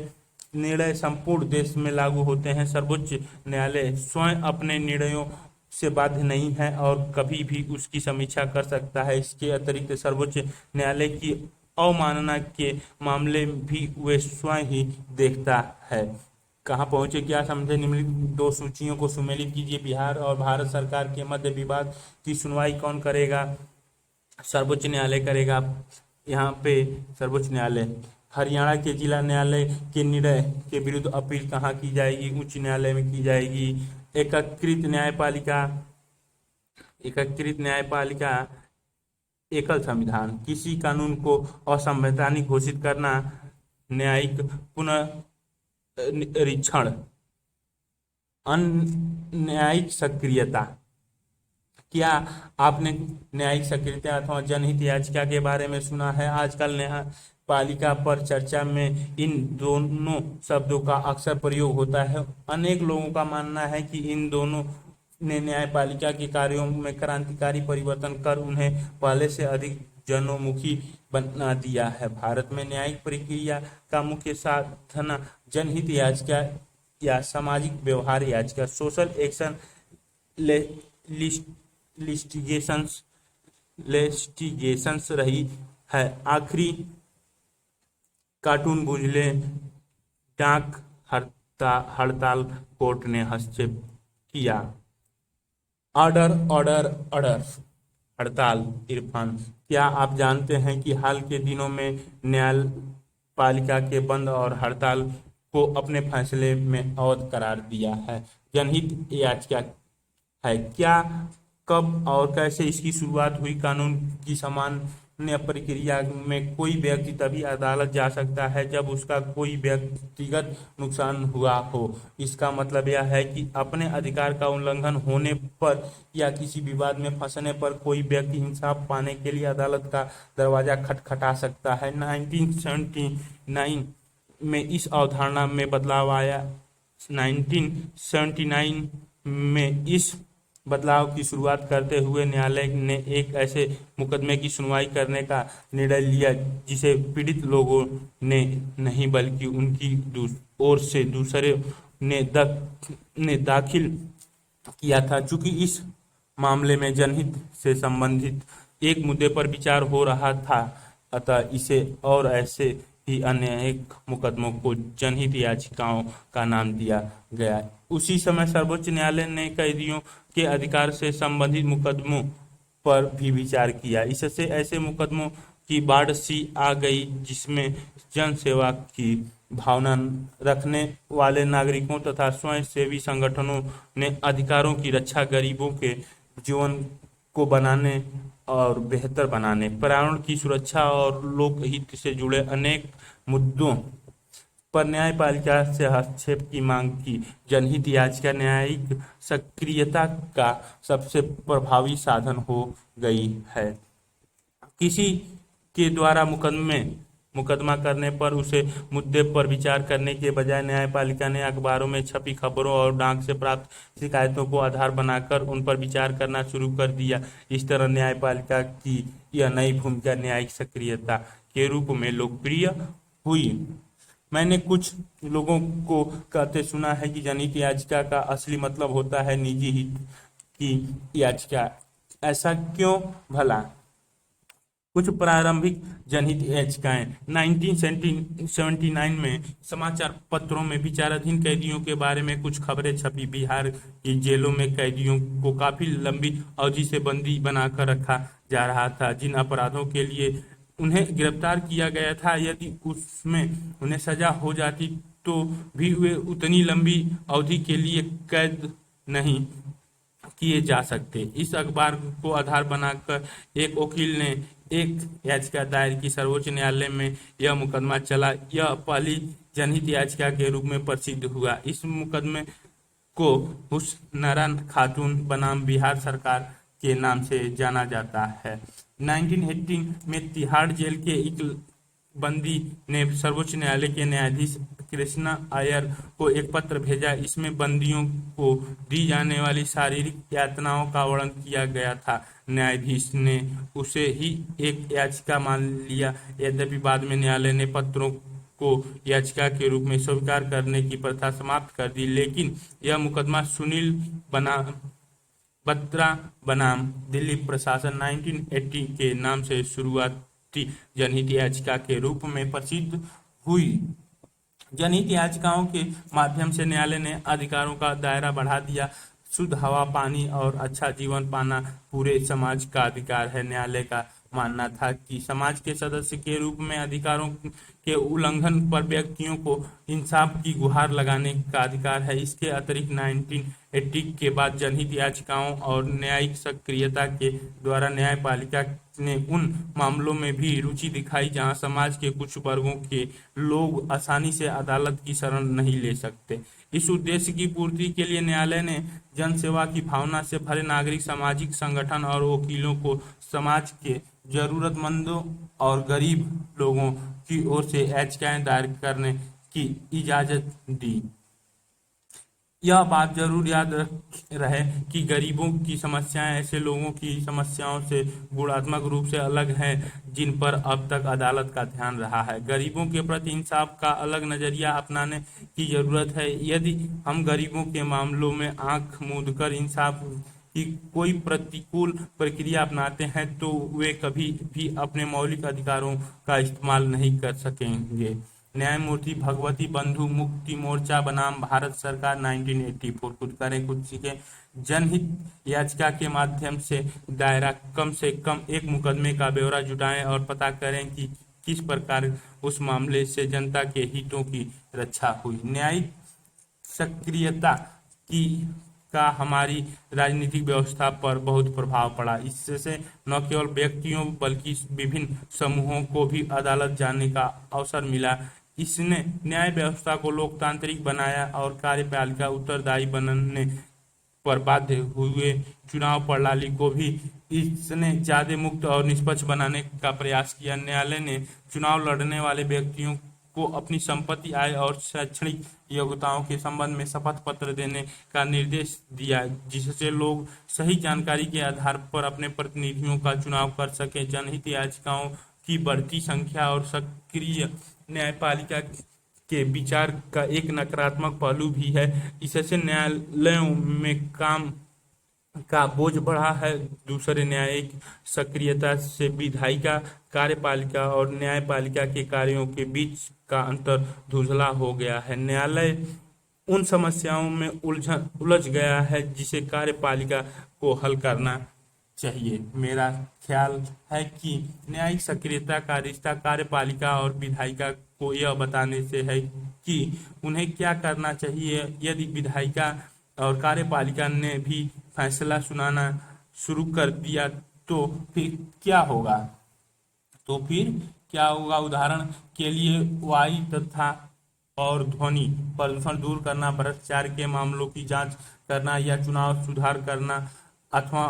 निर्णय संपूर्ण देश में लागू होते हैं। सर्वोच्च न्यायालय स्वयं अपने निर्णयों से बाध्य नहीं है और कभी भी उसकी समीक्षा कर सकता है। इसके अतिरिक्त सर्वोच्च न्यायालय की अवमानना के मामले भी वे स्वयं ही देखता है। कहाँ पहुंचे, क्या समझे? निम्नलिखित दो सूचियों को सुमेलित कीजिए। बिहार और भारत सरकार के मध्य विवाद की सुनवाई कौन करेगा? सर्वोच्च न्यायालय करेगा। यहाँ पे सर्वोच्च न्यायालय। हरियाणा के जिला न्यायालय के निर्णय के विरुद्ध अपील कहाँ की जाएगी? उच्च न्यायालय में की जाएगी। एकीकृत न्यायपालिका एकल संविधान। किसी कानून को असंवैधानिक घोषित करना। न्यायिक पुनरीक्षण। न्यायिक सक्रियता। क्या आपने न्यायिक सक्रियता अथवा जनहित याचिका के बारे में सुना है? आजकल न्यायपालिका पर चर्चा में इन दोनों शब्दों का अक्सर प्रयोग होता है। अनेक लोगों का मानना है कि इन दोनों ने न्यायपालिका के कार्यों में क्रांतिकारी परिवर्तन कर उन्हें पहले से अधिक जनोन्मुखी बना दिया है। भारत में न्यायिक प्रक्रिया का मुख्य साधन जनहित याचिका या सामाजिक व्यवहार याचिका, सोशल एक्शन लिस्टिगेशंस रही है। आखिरी कार्टून बुझले डाक हड़ताल कोर्ट ने हस्तक्षेप किया। ऑर्डर ऑर्डर ऑर्डर हड़ताल। इरफान, क्या आप जानते हैं कि हाल के दिनों में न्यायपालिका के बंद और हड़ताल को अपने फैसले में अवैध करार दिया है? जनहित याचिका है। क्या, कब और कैसे इसकी शुरुआत हुई? कानून की सामान्य प्रक्रिया में कोई व्यक्ति तभी अदालत जा सकता है जब उसका कोई व्यक्तिगत नुकसान हुआ हो। इसका मतलब यह है कि अपने अधिकार का उल्लंघन होने पर या किसी विवाद में फंसने पर कोई व्यक्ति इंसाफ पाने के लिए अदालत का दरवाजा खटखटा सकता है। 1979 में इस अवधारणा में बदलाव आया। 1979 में इस बदलाव की शुरुआत करते हुए न्यायालय ने एक ऐसे मुकदमे की सुनवाई करने का निर्णय लिया जिसे पीड़ित लोगों ने नहीं बल्कि उनकी ओर से दूसरे ने दाखिल किया था। चूंकि इस मामले में जनहित से संबंधित एक मुद्दे पर विचार हो रहा था, अतः इसे और ऐसे ही अन्य एक मुकदमों को जनहित याचिकाओं का नाम दिया गया। उसी समय सर्वोच्च न्यायालय ने कैदियों के अधिकार से संबंधित मुकदमों पर भी विचार किया। इससे ऐसे मुकदमों की बाढ़ सी आ गई जिसमें जन सेवा की भावना रखने वाले नागरिकों तथा स्वयंसेवी संगठनों ने अधिकारों की रक्षा, गरीबों के जीवन को बनाने और बेहतर बनाने, पर्यावरण की सुरक्षा और लोकहित से जुड़े अनेक मुद्दों पर न्यायपालिका से हस्तक्षेप की मांग की। जनहित याचिका न्यायिक सक्रियता का सबसे प्रभावी साधन हो गई है। किसी के द्वारा मुकदमा करने पर उसे मुद्दे पर विचार करने के बजाय न्यायपालिका ने अखबारों में छपी खबरों और डाक से प्राप्त शिकायतों को आधार बनाकर उन पर विचार करना शुरू कर दिया। इस तरह न्यायपालिका की यह नई भूमिका न्यायिक सक्रियता के रूप में लोकप्रिय हुई। मैंने कुछ लोगों को कहते सुना है कि जनहित याचिका का असली मतलब होता है निजी हित की याचिका। ऐसा क्यों भला? कुछ प्रारंभिक जनहित याचिकाएं 1979 में समाचार पत्रों में विचाराधीन कैदियों के बारे में कुछ खबरें छपी। बिहार की जेलों में कैदियों को काफी लंबी अवधि से बंदी बनाकर रखा जा रहा था। जिन अपराधों के लिए उन्हें गिरफ्तार किया गया था, यदि उसमें उन्हें सजा हो जाती तो भी वे उतनी लंबी अवधि के लिए कैद नहीं किए जा सकते। इस अखबार को आधार बनाकर एक वकील ने एक याचिका दायर की। सर्वोच्च न्यायालय में यह मुकदमा चला। यह पहली जनहित याचिका के रूप में प्रसिद्ध हुआ। इस मुकदमे को हुस्नरा खातून बनाम बिहार सरकार के नाम से जाना जाता है। 1918 में तिहाड़ जेल के एक बंदी ने सर्वोच्च न्यायालय के न्यायाधीश कृष्णा अय्यर को एक पत्र भेजा। इसमें बंदियों को दी जाने वाली शारीरिक यातनाओं का वर्णन किया गया था। न्यायाधीश ने उसे ही एक याचिका मान लिया। यद्यपि बाद में न्यायालय ने पत्रों को याचिका के रूप में स्वीकार करने की प्रथा समाप्त कर दी, लेकिन यह मुकदमा सुनील बत्रा बनाम दिल्ली प्रशासन 1980 के नाम से शुरुआती जनहित याचिका के रूप में प्रसिद्ध हुई। जनहित याचिकाओं के माध्यम से न्यायालय ने अधिकारों का दायरा बढ़ा दिया। शुद्ध हवा, पानी और अच्छा जीवन पाना पूरे समाज का अधिकार है। न्यायालय का मानना था कि समाज के सदस्य के रूप में अधिकारों के उल्लंघन पर व्यक्तियों को इंसाफ की गुहार लगाने का अधिकार है। इसके अतिरिक्त 1980 के बाद जनहित याचिकाओं और न्यायिक सक्रियता के द्वारा न्यायपालिका ने उन मामलों में भी रुचि दिखाई जहां समाज के कुछ वर्गों के लोग आसानी से अदालत की शरण नहीं ले सकते। इस उद्देश्य की पूर्ति के लिए न्यायालय ने जनसेवा की भावना से भरे नागरिक, सामाजिक संगठन और वकीलों को समाज के जरूरतमंदों और गरीब लोगों की ओर से याचिकाएं दायर करने की इजाजत दी। यह बात जरूर याद रहे कि गरीबों की समस्याएं ऐसे लोगों की समस्याओं से गुणात्मक रूप से अलग हैं जिन पर अब तक अदालत का ध्यान रहा है। गरीबों के प्रति इंसाफ का अलग नजरिया अपनाने की जरूरत है। यदि हम गरीबों के मामलों में आंख मूंदकर इंसाफ की कोई प्रतिकूल प्रक्रिया अपनाते हैं तो वे कभी भी अपने मौलिक अधिकारों का इस्तेमाल नहीं कर सकेंगे। न्यायमूर्ति भगवती बंधु मुक्ति मोर्चा बनाम भारत सरकार 1984। कुछ करें कुछ सीखें जनहित याचिका के माध्यम से दायरा कम से कम एक मुकदमे का ब्यौरा जुटाएं और पता करें कि किस प्रकार उस मामले से जनता के हितों की रक्षा हुई। न्यायिक सक्रियता की का हमारी राजनीतिक व्यवस्था पर बहुत प्रभाव पड़ा। इससे न केवल व्यक्तियों बल्कि विभिन्न समूहों को भी अदालत जाने का अवसर मिला। इसने न्याय व्यवस्था को लोकतांत्रिक बनाया और कार्यपालिका उत्तरदायी बनने पर बाध्य हुए। चुनाव प्रणाली को भी इसने ज्यादा मुक्त और निष्पक्ष बनाने का प्रयास किया। न्यायालय ने चुनाव लड़ने वाले व्यक्तियों को अपनी संपत्ति, आय और शैक्षणिक योग्यताओं के संबंध में शपथ पत्र देने का निर्देश दिया, जिससे लोग सही जानकारी के आधार पर अपने प्रतिनिधियों का चुनाव कर सके। जनहित याचिकाओं की बढ़ती संख्या और सक्रिय न्यायपालिका के विचार का एक नकारात्मक पहलू भी है। इससे न्यायालयों में काम का बोझ बढ़ा है। दूसरे न्यायिक सक्रियता से विधायिका, कार्यपालिका और न्यायपालिका के कार्यों के बीच का अंतर धुंधला हो गया है। न्यायालय उन समस्याओं में उलझ गया है जिसे कार्यपालिका को हल करना चाहिए। मेरा ख्याल है कि न्यायिक सक्रियता का रिश्ता कार्यपालिका और विधायिका को यह बताने से है कि उन्हें क्या करना चाहिए। यदि विधायिका और कार्यपालिका ने भी फैसला सुनाना शुरू कर दिया तो फिर क्या होगा? उदाहरण के लिए वायु तथा और ध्वनि प्रदूषण दूर करना, भ्रष्टाचार के मामलों की जांच करना या चुनाव सुधार करना अथवा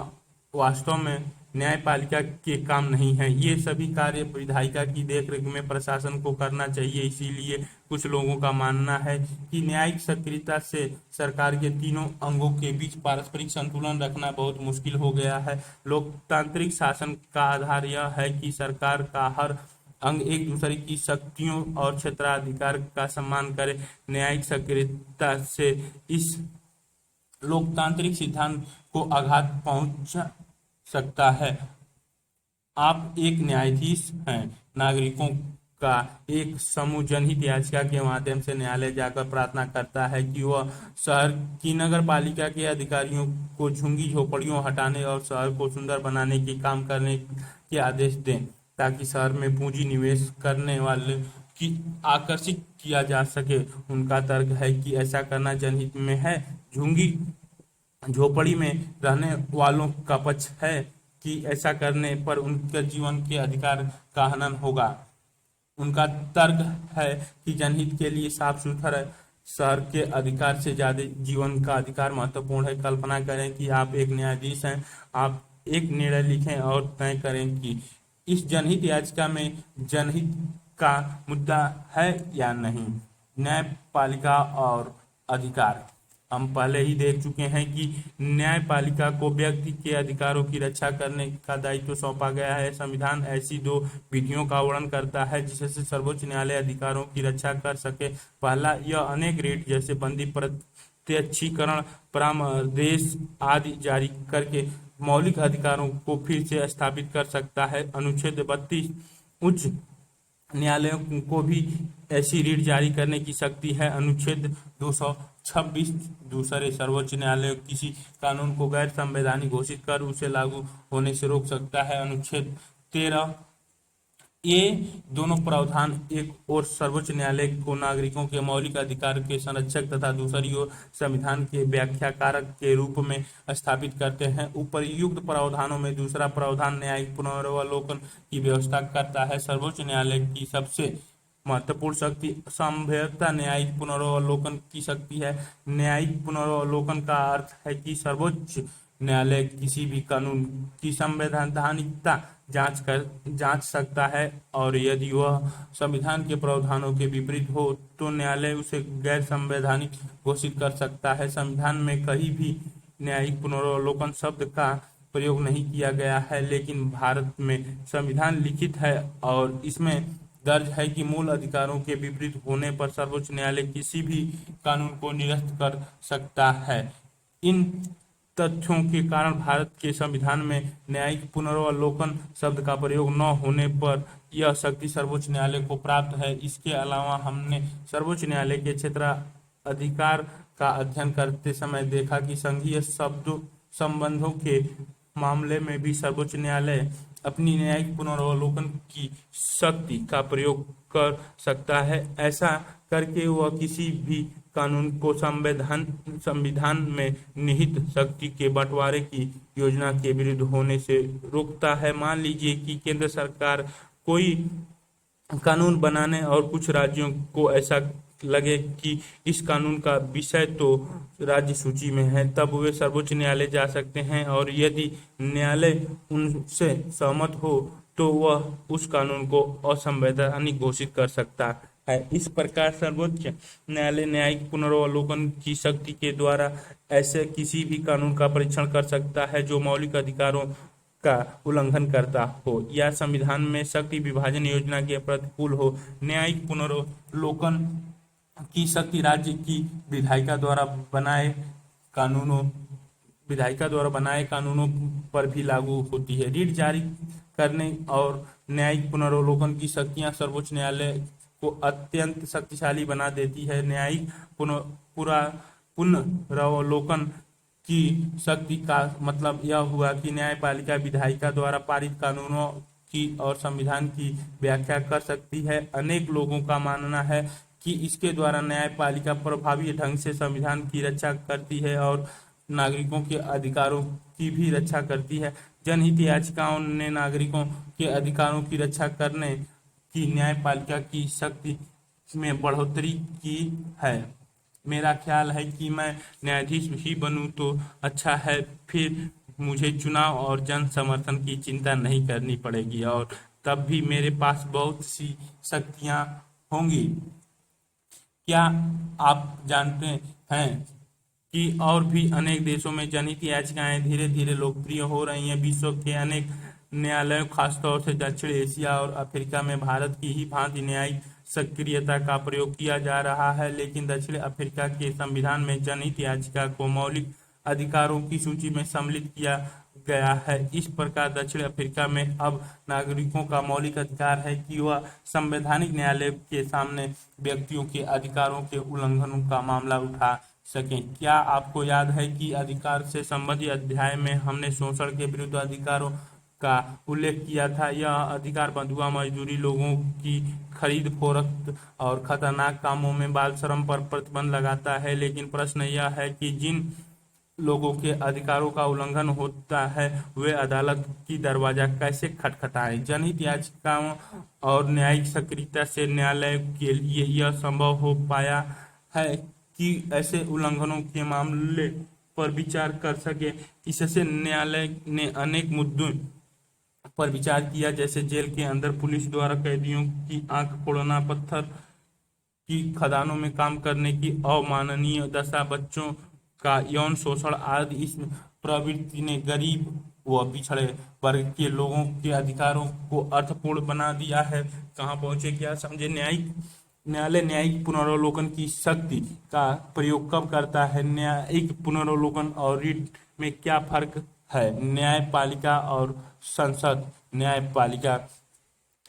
वास्तव में न्यायपालिका के काम नहीं है। ये सभी कार्य विधायिका की देखरेख में प्रशासन को करना चाहिए। इसीलिए कुछ लोगों का मानना है कि न्यायिक सक्रियता से सरकार के तीनों अंगों के बीच पारस्परिक संतुलन रखना बहुत मुश्किल हो गया है। लोकतांत्रिक शासन का आधार यह है कि सरकार का हर अंग एक दूसरे की शक्तियों और क्षेत्राधिकार का सम्मान करे। न्यायिक सक्रियता से इस लोकतांत्रिक सिद्धांत को आघात पहुंच सकता है। आप एक न्यायाधीश हैं, नागरिकों का एक समूह जनहित याचिका के माध्यम से न्यायालय जाकर प्रार्थना करता है कि वह शहर की नगर पालिका के अधिकारियों को झुग्गी झोपड़ियों हटाने और शहर को सुंदर बनाने के काम करने के आदेश दें, ताकि शहर में पूंजी निवेश करने वाले की आकर्षित किया जा सके। उनका तर्क है कि ऐसा करना जनहित में है। झुग्गी झोपड़ी में रहने वालों का पक्ष है कि ऐसा करने पर उनके जीवन के अधिकार का हनन होगा। उनका तर्क है कि जनहित के लिए साफ सुथरा शहर के अधिकार से ज्यादा जीवन का अधिकार महत्वपूर्ण है। कल्पना करें कि आप एक न्यायाधीश हैं, आप एक निर्णय लिखें और तय करें कि इस जनहित याचिका में जनहित का मुद्दा है या नहीं। न्यायपालिका और अधिकार, हम पहले ही देख चुके हैं कि न्यायपालिका को व्यक्ति के अधिकारों की रक्षा करने का दायित्व सौंपा गया है। संविधान ऐसी दो विधियों का वर्णन करता है जिससे सर्वोच्च न्यायालय अधिकारों की रक्षा कर सके। पहला, यह अनेक रिट जैसे बंदी प्रत्यक्षीकरण, परामर्श आदि जारी करके मौलिक अधिकारों को फिर से स्थापित कर सकता है। अनुच्छेद 32, उच्च न्यायालयों को भी ऐसी रीट जारी करने की शक्ति है। अनुच्छेद 226, दूसरे सर्वोच्च न्यायालय किसी कानून को गैर संवैधानिक घोषित कर उसे लागू होने से रोक सकता है। अनुच्छेद 13, ये दोनों प्रावधान एक और सर्वोच्च न्यायालय को नागरिकों के मौलिक अधिकार के संरक्षक तथा दूसरी ओर संविधान के व्याख्याकारक के रूप में स्थापित करते हैं। उपर्युक्त प्रावधानों में दूसरा प्रावधान न्यायिक पुनरावलोकन की व्यवस्था करता है। सर्वोच्च न्यायालय की सबसे महत्वपूर्ण शक्ति संभवतः न्यायिक पुनरावलोकन की शक्ति है। न्यायिक पुनरावलोकन का अर्थ है कि सर्वोच्च न्यायालय किसी भी कानून की संवैधानिकता जांच सकता है और यदि वह संविधान के प्रावधानों के विपरीत हो तो न्यायालय उसे गैर संवैधानिक घोषित कर सकता है। संविधान में कहीं भी न्यायिक पुनरावलोकन शब्द का प्रयोग नहीं किया गया है, लेकिन भारत में संविधान लिखित है और इसमें दर्ज है कि मूल अधिकारों के विपरीत होने पर सर्वोच्च न्यायालय किसी भी कानून को निरस्त कर सकता है। इन तथ्यों के कारण भारत के संविधान में न्यायिक पुनरावलोकन शब्द का प्रयोग न होने पर यह शक्ति सर्वोच्च न्यायालय को प्राप्त है। इसके अलावा हमने सर्वोच्च न्यायालय के क्षेत्र अधिकार का अध्ययन करते समय देखा कि संघीय संबंधों के मामले में भी सर्वोच्च न्यायालय अपनी न्यायिक पुनरावलोकन की शक्ति का प्रयोग कर सकता है। ऐसा करके वह किसी भी कानून को संविधान में निहित शक्ति के बंटवारे की योजना के विरुद्ध होने से रोकता है। मान लीजिए कि केंद्र सरकार कोई कानून बनाने और कुछ राज्यों को ऐसा लगे कि इस कानून का विषय तो राज्य सूची में है, तब वे सर्वोच्च न्यायालय जा सकते हैं और यदि न्यायालय उनसे सहमत हो तो वह उस कानून को असंवैधानिक घोषित कर सकता है। इस प्रकार सर्वोच्च न्यायालय न्यायिक पुनरावलोकन की शक्ति के द्वारा ऐसे किसी भी कानून का परीक्षण कर सकता है जो मौलिक अधिकारों का उल्लंघन करता हो या संविधान में शक्ति विभाजन योजना के प्रतिकूल हो। न्यायिक पुनरावलोकन की शक्ति राज्य की विधायिका द्वारा बनाए कानूनों पर भी लागू होती है। रीट जारी करने और न्यायिक पुनरावलोकन की शक्तियां सर्वोच्च न्यायालय को अत्यंत शक्तिशाली बना देती है। न्यायिक पुनरावलोकन की शक्ति का मतलब यह हुआ कि न्यायपालिका विधायिका द्वारा पारित कानूनों की और संविधान की व्याख्या कर सकती है। अनेक लोगों का मानना है कि इसके द्वारा न्यायपालिका प्रभावी ढंग से संविधान की रक्षा करती है और नागरिकों के अधिकारों की भी रक्षा करती है। जनहित याचिकाओं ने नागरिकों के अधिकारों की रक्षा करने की न्यायपालिका की शक्ति में बढ़ोतरी की है। मेरा ख्याल है कि मैं न्यायाधीश ही बनूं तो अच्छा है, फिर मुझे चुनाव और जन समर्थन की चिंता नहीं करनी पड़ेगी और तब भी मेरे पास बहुत सी शक्तियां होंगी। क्या आप जानते हैं कि और भी अनेक देशों में जनहित याचिकाएं धीरे धीरे लोकप्रिय हो रही हैं। विश्व के अनेक न्यायालयों, खासतौर से दक्षिण एशिया और अफ्रीका में भारत की ही भांति न्यायिक सक्रियता का प्रयोग किया जा रहा है, लेकिन दक्षिण अफ्रीका के संविधान में जनहित याचिका को मौलिक अधिकारों की सूची में सम्मिलित किया गया है। इस प्रकार दक्षिण अफ्रीका में अब नागरिकों का मौलिक अधिकार है कि वह संवैधानिक न्यायालय के सामने व्यक्तियों के अधिकारों के उल्लंघनों का मामला उठा सकें। क्या आपको याद है कि अधिकार से संबंधित अध्याय में हमने शोषण के विरुद्ध अधिकारों का उल्लेख किया था? यह अधिकार बंधुआ मजदूरी, लोगों की खरीद फरोख्त और खतरनाक कामों में बाल श्रम पर प्रतिबंध लगाता है। लेकिन प्रश्न यह है कि जिन लोगों के अधिकारों का उल्लंघन होता है वे अदालत की दरवाजा कैसे खटखटाएं? जनहित याचिकाओं और न्यायिक सक्रियता से न्यायालय के लिए यह संभव हो पाया है कि ऐसे उल्लंघनों के मामले पर विचार कर सके। इससे न्यायालय ने अनेक मुद्दों पर विचार किया, जैसे जेल के अंदर पुलिस द्वारा कैदियों की आंख फोड़ना, पत्थर की खदानों में काम करने की अमानवीय दशा, बच्चों का यौन शोषण आदि। इस प्रवृत्ति ने गरीब व पिछड़े वर्ग के लोगों के अधिकारों को अर्थपूर्ण बना दिया है। कहाँ पहुंचे क्या समझे? न्यायालय न्यायिक पुनरावलोकन की शक्ति का प्रयोग कब करता है? न्यायिक पुनरावलोकन और रिट में क्या फर्क है? न्यायपालिका और संसद। न्यायपालिका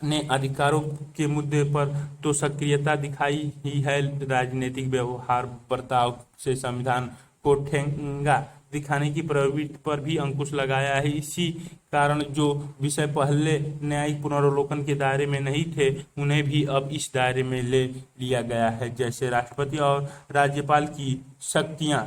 ने अधिकारों के मुद्दे पर तो सक्रियता दिखाई ही है, राजनीतिक व्यवहार बर्ताव से संविधान को ठेंगा दिखाने की प्रवृत्ति पर भी अंकुश लगाया है। इसी कारण जो विषय पहले न्यायिक पुनरावलोकन के दायरे में नहीं थे उन्हें भी अब इस दायरे में ले लिया गया है, जैसे राष्ट्रपति और राज्यपाल की शक्तियां।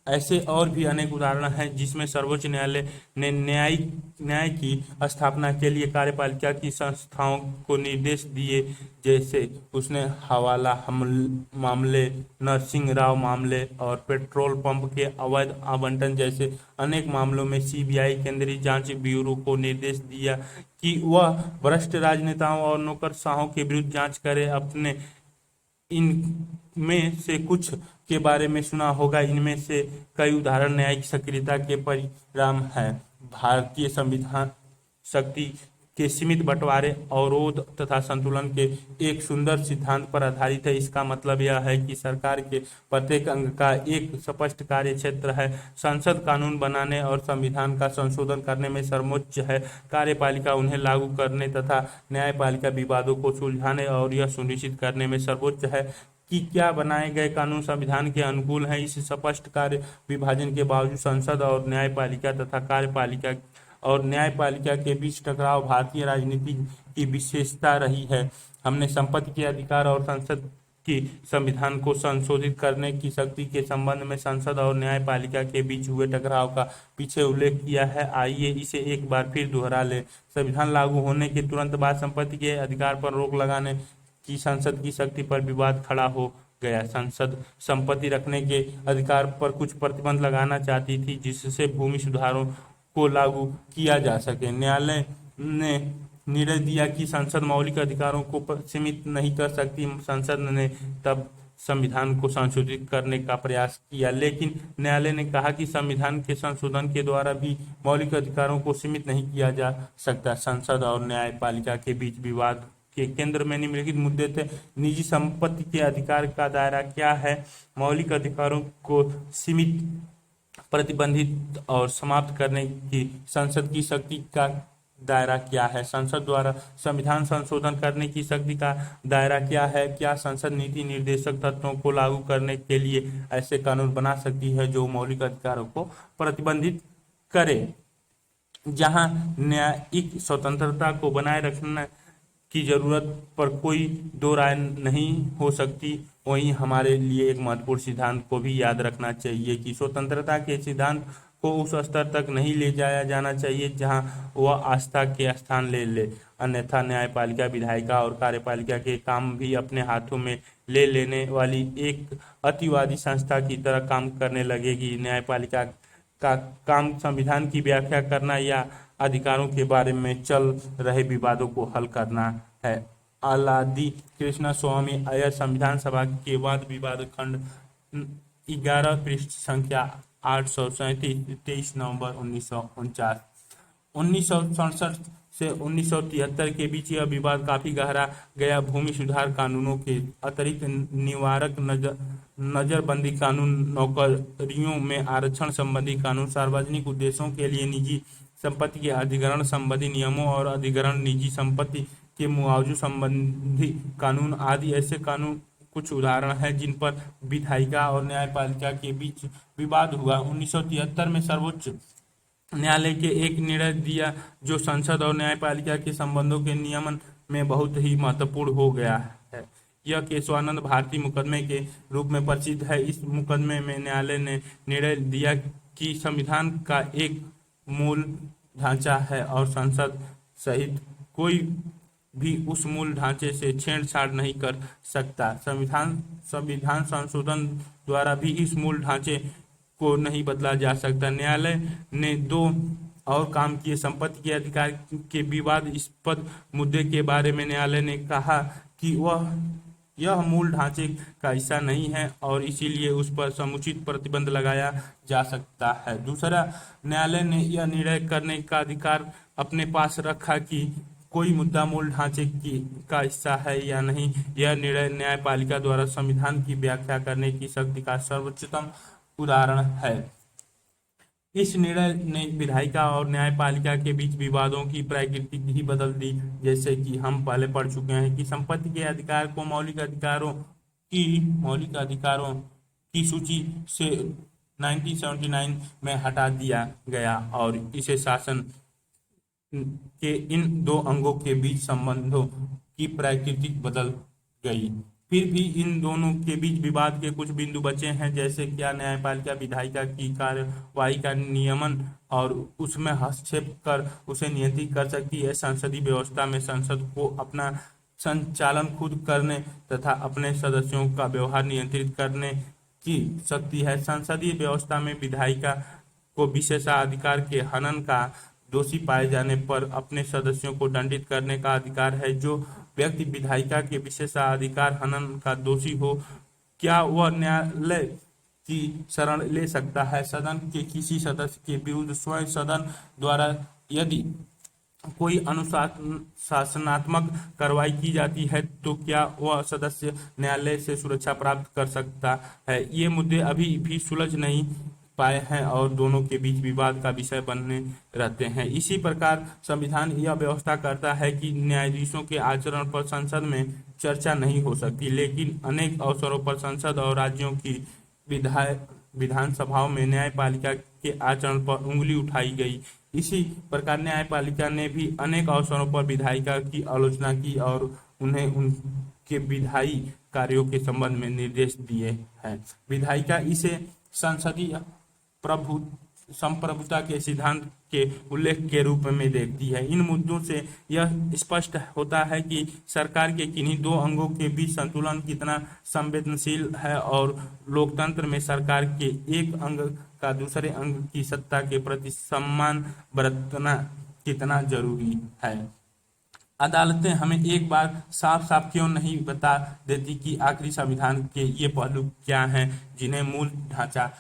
ऐसे और भी अनेक उदाहरण हैं जिसमें सर्वोच्च न्यायालय ने न्याय की स्थापना के लिए कार्यपालिका की संस्थाओं को निर्देश दिए, जैसे उसने हवाला मामले, नरसिंह राव मामले और पेट्रोल पंप के अवैध आवंटन जैसे अनेक मामलों में सीबीआई केंद्रीय जांच ब्यूरो को निर्देश दिया कि वह भ्रष्ट राजनेताओं और नौकरशाहों के विरुद्ध जांच करे। अपने इनमें से कुछ के बारे में सुना होगा। इनमें से कई उदाहरण न्यायिक सक्रियता के परिणाम हैं। भारतीय संविधान शक्ति के सीमित बंटवारे, अवरोध तथा संतुलन के एक सुंदर सिद्धांत पर आधारित है। इसका मतलब यह है कि सरकार के प्रत्येक अंग का एक स्पष्ट कार्य क्षेत्र है। संसद कानून बनाने और संविधान का संशोधन करने में सर्वोच्च है, कार्यपालिका उन्हें लागू करने तथा न्यायपालिका विवादों को सुलझाने और यह सुनिश्चित करने में सर्वोच्च है कि क्या बनाए गए कानून संविधान के अनुकूल हैं। इस स्पष्ट कार्य विभाजन के बावजूद संसद और न्यायपालिका तथा कार्यपालिका और न्यायपालिका के बीच टकराव भारतीय राजनीति की विशेषता रही है। हमने संपत्ति के अधिकार और संसद की संविधान को संशोधित करने की शक्ति के संबंध में संसद और न्यायपालिका के बीच हुए टकराव का पीछे उल्लेख किया है। आइए इसे एक बार फिर दोहरा ले। संविधान लागू होने के तुरंत बाद संपत्ति के अधिकार पर रोक लगाने की संसद की शक्ति पर विवाद खड़ा हो गया। संसद संपत्ति रखने के अधिकार पर कुछ प्रतिबंध लगाना चाहती थी जिससे भूमि सुधारों को लागू किया जा सके। न्यायालय ने निर्णय दिया कि संसद मौलिक अधिकारों को सीमित नहीं कर सकती। संसद ने तब संविधान को संशोधित करने का प्रयास किया, लेकिन न्यायालय ने कहा कि संविधान के संशोधन के द्वारा भी मौलिक अधिकारों को सीमित नहीं किया जा सकता। संसद और न्यायपालिका के बीच विवाद के केंद्र में निम्नलिखित मुद्दे थे। निजी संपत्ति के अधिकार का दायरा क्या है? मौलिक अधिकारों को सीमित, प्रतिबंधित और समाप्त करने की संसद की शक्ति का दायरा क्या है? संसद द्वारा संविधान संशोधन करने की शक्ति का दायरा क्या है? क्या संसद नीति निर्देशक तत्वों को लागू करने के लिए ऐसे कानून बना सकती है जो मौलिक अधिकारों को प्रतिबंधित करे? जहां न्यायिक स्वतंत्रता को बनाए रखने की जरूरत पर कोई दो राय नहीं हो सकती, वहीं हमारे लिए एक महत्वपूर्ण सिद्धांत को भी याद रखना चाहिए कि स्वतंत्रता के सिद्धांत को उस स्तर तक नहीं ले जाया जाना चाहिए जहां वह आस्था के स्थान ले ले, अन्यथा न्यायपालिका, विधायिका और कार्यपालिका के काम भी अपने हाथों में ले लेने वाली एक अतिवादी संस्था की तरह काम करने लगेगी। न्यायपालिका का काम संविधान की व्याख्या करना या अधिकारों के बारे में चल रहे विवादों को हल करना है। आलादी कृष्ण स्वामी अय्यर, संविधान सभा के वाद विवाद खंड 11, पृष्ठ संख्या 837, 23 नवंबर 1949। 1967 से 1973 के बीच यह विवाद काफी गहरा गया। भूमि सुधार कानूनों के अतिरिक्त निवारक नजरबंदी कानून, नौकरियों में आरक्षण संबंधी कानून, सार्वजनिक उद्देश्यों के लिए निजी संपत्ति के अधिग्रहण संबंधी नियमों और अधिग्रहण, निजी संपत्ति के मुआवजे संबंधी कानून आदि ऐसे कानून कुछ उदाहरण हैं जिन पर विधायिका और न्यायपालिका के बीच विवाद हुआ। 1973 में सर्वोच्च न्यायालय के एक निर्णय दिया जो संसद और न्यायपालिका के संबंधों के नियमन में बहुत ही महत्वपूर्ण हो गया है। यह केशवानंद भारती मुकदमे के रूप में प्रसिद्ध है। इस मुकदमे में न्यायालय ने निर्णय दिया कि संविधान का एक मूल ढांचा है और संसद सहित कोई भी उस मूल ढांचे से छेड़छाड़ नहीं कर सकता। संविधान संशोधन द्वारा भी इस मूल ढांचे को नहीं बदला जा सकता। न्यायालय ने दो और काम किए। संपत्ति के अधिकार के विवादास्पद मुद्दे के बारे में न्यायालय ने कहा कि यह मूल ढांचे का हिस्सा नहीं है और इसीलिए उस पर समुचित प्रतिबंध लगाया जा सकता है। दूसरा, न्यायालय ने यह निर्णय करने का अधिकार अपने पास रखा कि कोई मुद्दा मूल ढांचे का हिस्सा है या नहीं। यह निर्णय न्यायपालिका द्वारा संविधान की व्याख्या करने की शक्ति का सर्वोच्चतम उदाहरण है। इस निर्णय ने विधायिका और न्यायपालिका के बीच विवादों की प्रकृति ही बदल दी। जैसे कि हम पहले पढ़ चुके हैं कि संपत्ति के अधिकार को मौलिक अधिकारों की सूची से 1979 में हटा दिया गया और इसे शासन के इन दो अंगों के बीच संबंधों की प्रकृति बदल गई। फिर भी इन दोनों के बीच विवाद के कुछ बिंदु बचे हैं, जैसे क्या न्यायपालिका विधायिका की कार्यवाही का नियमन और उसमें हस्तक्षेप कर उसे नियंत्रित कर सकती है। संसदीय व्यवस्था में संसद को अपना संचालन खुद करने तथा अपने सदस्यों का व्यवहार नियंत्रित करने की शक्ति है। संसदीय व्यवस्था में विधायिका को विशेषाधिकार के हनन का दोषी पाए जाने पर अपने सदस्यों को दंडित करने का अधिकार है। जो व्यक्ति विधायिका के विशेषाधिकार हनन का दोषी हो, क्या वह न्यायालय की शरण ले सकता है? सदन के किसी सदस्य के विरुद्ध स्वयं सदन द्वारा यदि कोई अनुशासनात्मक कार्रवाई की जाती है तो क्या वह सदस्य न्यायालय से सुरक्षा प्राप्त कर सकता है? ये मुद्दे अभी भी सुलझ नहीं पाए हैं और दोनों के बीच विवाद का विषय बने रहते हैं। इसी प्रकार संविधान यह व्यवस्था करता है कि न्यायाधीशों के आचरण पर संसद में चर्चा नहीं हो सकती, लेकिन अनेक अवसरों पर संसद और राज्यों की विधानसभाओं में न्यायपालिका के आचरण पर उंगली उठाई गई। इसी प्रकार न्यायपालिका ने भी अनेक अवसरों पर विधायिका की आलोचना की और उन्हें उनके विधायी कार्यों के संबंध में निर्देश दिए हैं। विधायिका इसे संसदीय संप्रभुता के सिद्धांत के उल्लेख के रूप में देखती है। इन मुद्दों से यह स्पष्ट होता है कि सरकार के किन्हीं दो अंगों के बीच संतुलन कितना संवेदनशील है और लोकतंत्र में सरकार के एक अंग का दूसरे अंग की सत्ता के प्रति सम्मान बरतना कितना जरूरी है। अदालतें हमें एक बार साफ साफ क्यों नहीं बता देती कि आखिरी संविधान के ये पहलू क्या हैं जिन्हें मूल ढांचा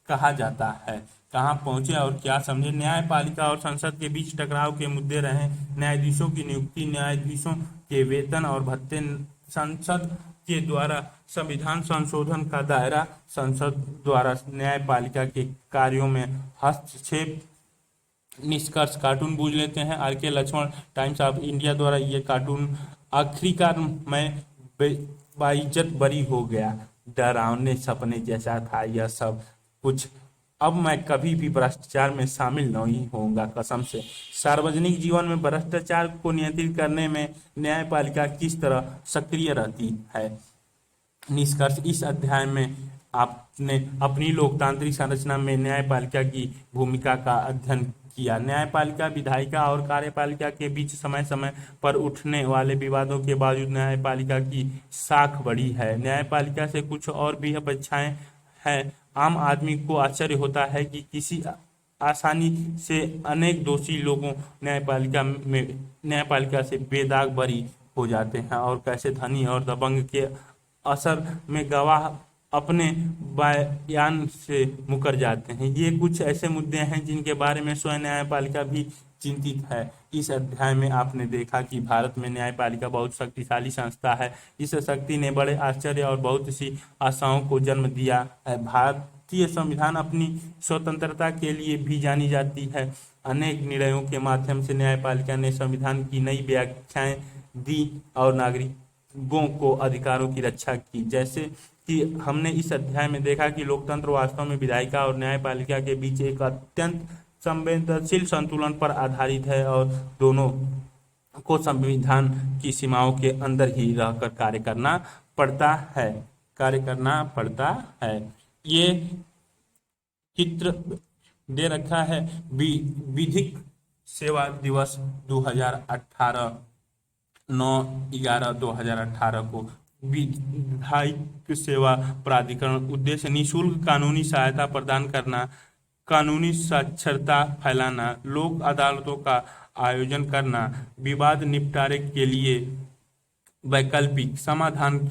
कहा जाता है, कहाँ पहुंचे और क्या समझे। न्यायपालिका और संसद के बीच टकराव के मुद्दे रहे। न्यायाधीशों की नियुक्ति, न्यायाधीशों के वेतन और भत्ते, संसद के द्वारा संविधान संशोधन का दायरा, संसद द्वारा न्यायपालिका के कार्यों में हस्तक्षेप। निष्कर्ष कार्टून बूझ लेते हैं। R K. Laxman, Times of India द्वारा ये कार्टून आखिरकार मैं बाइज्जत बरी हो गया। डरावने सपने जैसा था यह सब कुछ। अब मैं कभी भी भ्रष्टाचार में शामिल नहीं होऊंगा, कसम से। सार्वजनिक जीवन में भ्रष्टाचार को नियंत्रित करने में न्यायपालिका किस तरह सक्रिय रहती है। निष्कर्ष, इस अध्याय में आपने अपनी लोकतांत्रिक संरचना में न्यायपालिका की भूमिका का अध्ययन किया। न्यायपालिका, विधायिका और कार्यपालिका के बीच समय समय पर उठने वाले विवादों के बावजूद न्यायपालिका की साख बड़ी है। न्यायपालिका से कुछ और भी अपेक्षाएं हैं। आम आदमी को आश्चर्य होता है कि किसी आसानी से अनेक दोषी लोगों न्यायपालिका से बेदाग बरी हो जाते हैं और कैसे धनी और दबंग के असर में गवाह अपने बयान से मुकर जाते हैं। ये कुछ ऐसे मुद्दे हैं जिनके बारे में स्वयं न्यायपालिका भी चिंतित है। इस अध्याय में आपने देखा कि भारत में न्यायपालिका बहुत शक्तिशाली संस्था है। इस शक्ति ने बड़े आश्चर्य और बहुत सी आशाओं को जन्म दिया है। भारतीय संविधान अपनी स्वतंत्रता के लिए भी जानी जाती है। अनेक निर्णयों के माध्यम से न्यायपालिका ने संविधान की नई व्याख्याएं दी और नागरिकों को अधिकारों की रक्षा की। जैसे कि हमने इस अध्याय में देखा कि लोकतंत्र वास्तव में विधायिका और न्यायपालिका के बीच एक अत्यंत संवेदनशील संतुलन पर आधारित है और दोनों को संविधान की सीमाओं के अंदर ही रहकर कार्य करना पड़ता है। ये चित्र दे रखा है विधिक सेवा दिवस 2018 9/11/2018 को। विधायिक सेवा प्राधिकरण उद्देश्य निःशुल्क कानूनी सहायता प्रदान करना, कानूनी साक्षरता फैलाना, लोक अदालतों का आयोजन करना, विवाद निपटारे के लिए वैकल्पिक समाधान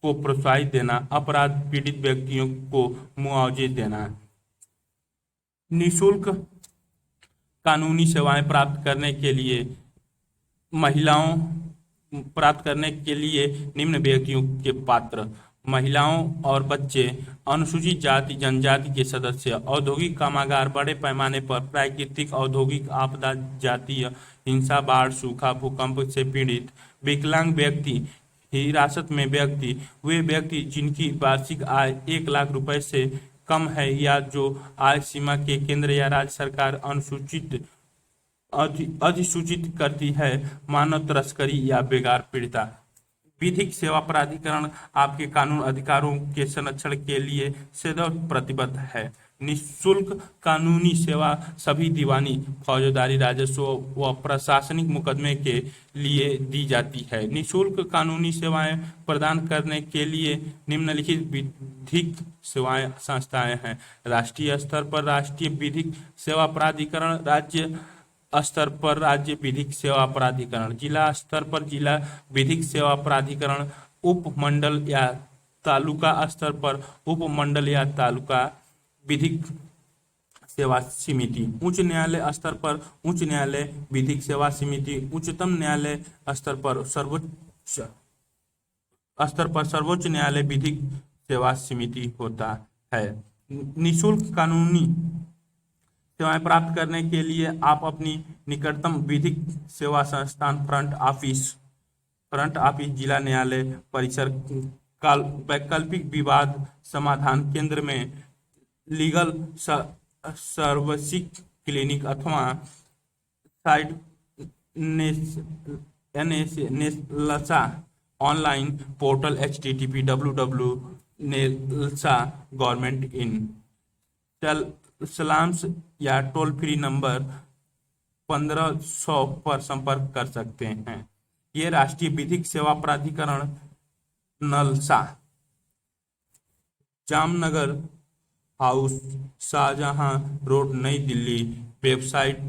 को प्रोत्साहित देना, अपराध पीड़ित व्यक्तियों को मुआवजे देना। निःशुल्क कानूनी सेवाएं प्राप्त करने के लिए निम्न व्यक्तियों के पात्र: महिलाओं और बच्चे, अनुसूचित जाति जनजाति के सदस्य, औद्योगिक कामगार, बड़े पैमाने पर प्राकृतिक औद्योगिक आपदा, जातीय हिंसा, बाढ़, सूखा, भूकंप से पीड़ित, विकलांग व्यक्ति, हिरासत में व्यक्ति, वे व्यक्ति जिनकी वार्षिक आय 1 लाख रुपए से कम है या जो आय सीमा के केंद्र या राज्य सरकार अधिसूचित करती है, मानव तस्करी या बेगार पीड़िता। विधिक सेवा प्राधिकरण आपके कानून अधिकारों के संरक्षण के लिए सदैव प्रतिबद्ध है। निःशुल्क कानूनी सेवा सभी दीवानी, फौजदारी, राजस्व व प्रशासनिक मुकदमे के लिए दी जाती है। निःशुल्क कानूनी सेवाएं प्रदान करने के लिए निम्नलिखित विधिक सेवाएं संस्थाएं हैं: राष्ट्रीय स्तर पर राष्ट्रीय विधिक सेवा प्राधिकरण, राज्य स्तर पर राज्य विधिक सेवा प्राधिकरण, जिला स्तर पर जिला विधिक सेवा प्राधिकरण, उपमंडल या तालुका स्तर पर उपमंडल या तालुका विधिक सेवा समिति, उच्च न्यायालय स्तर पर उच्च न्यायालय विधिक सेवा समिति, उच्चतम न्यायालय स्तर पर सर्वोच्च न्यायालय विधिक सेवा समिति होता है। निःशुल्क कानूनी सेवाएं प्राप्त करने के लिए आप अपनी निकटतम विधिक सेवा संस्थान, फ्रंट ऑफिस, जिला न्यायालय परिसर, वैकल्पिक विवाद समाधान केंद्र में, लीगल सर्विस क्लिनिक अथवा side नेल्सा online portal http://www.nelsa.gov.in Psalms या टोल फ्री नंबर 1500 पर संपर्क कर सकते हैं। ये राष्ट्रीय विधिक सेवा प्राधिकरण नलसा, जामनगर हाउस, शाहजहां रोड, नई दिल्ली। वेबसाइट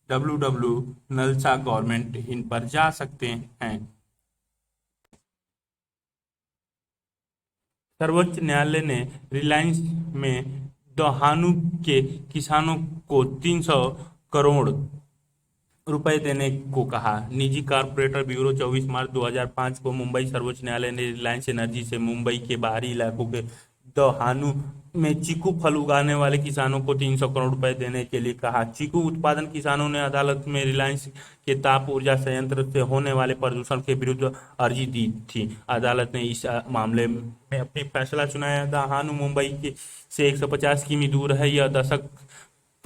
www.nalsa.gov.in पर जा सकते हैं। सर्वोच्च न्यायालय ने रिलायंस में दहानू के किसानों को 300 करोड़ रुपए देने को कहा। निजी कॉर्पोरेटर ब्यूरो 24 मार्च 2005 को मुंबई सर्वोच्च न्यायालय ने रिलायंस एनर्जी से मुंबई के बाहरी इलाकों के दहानू में चीकू फल उगाने वाले किसानों को 300 करोड़ रुपए देने के लिए कहा। चीकू उत्पादन किसानों ने अदालत में रिलायंस के ताप ऊर्जा संयंत्र से होने वाले प्रदूषण के विरुद्ध अर्जी दी थी। अदालत ने इस मामले में अपनी फैसला सुनाया। दहानू मुंबई से 150 किमी दूर है। यह दशक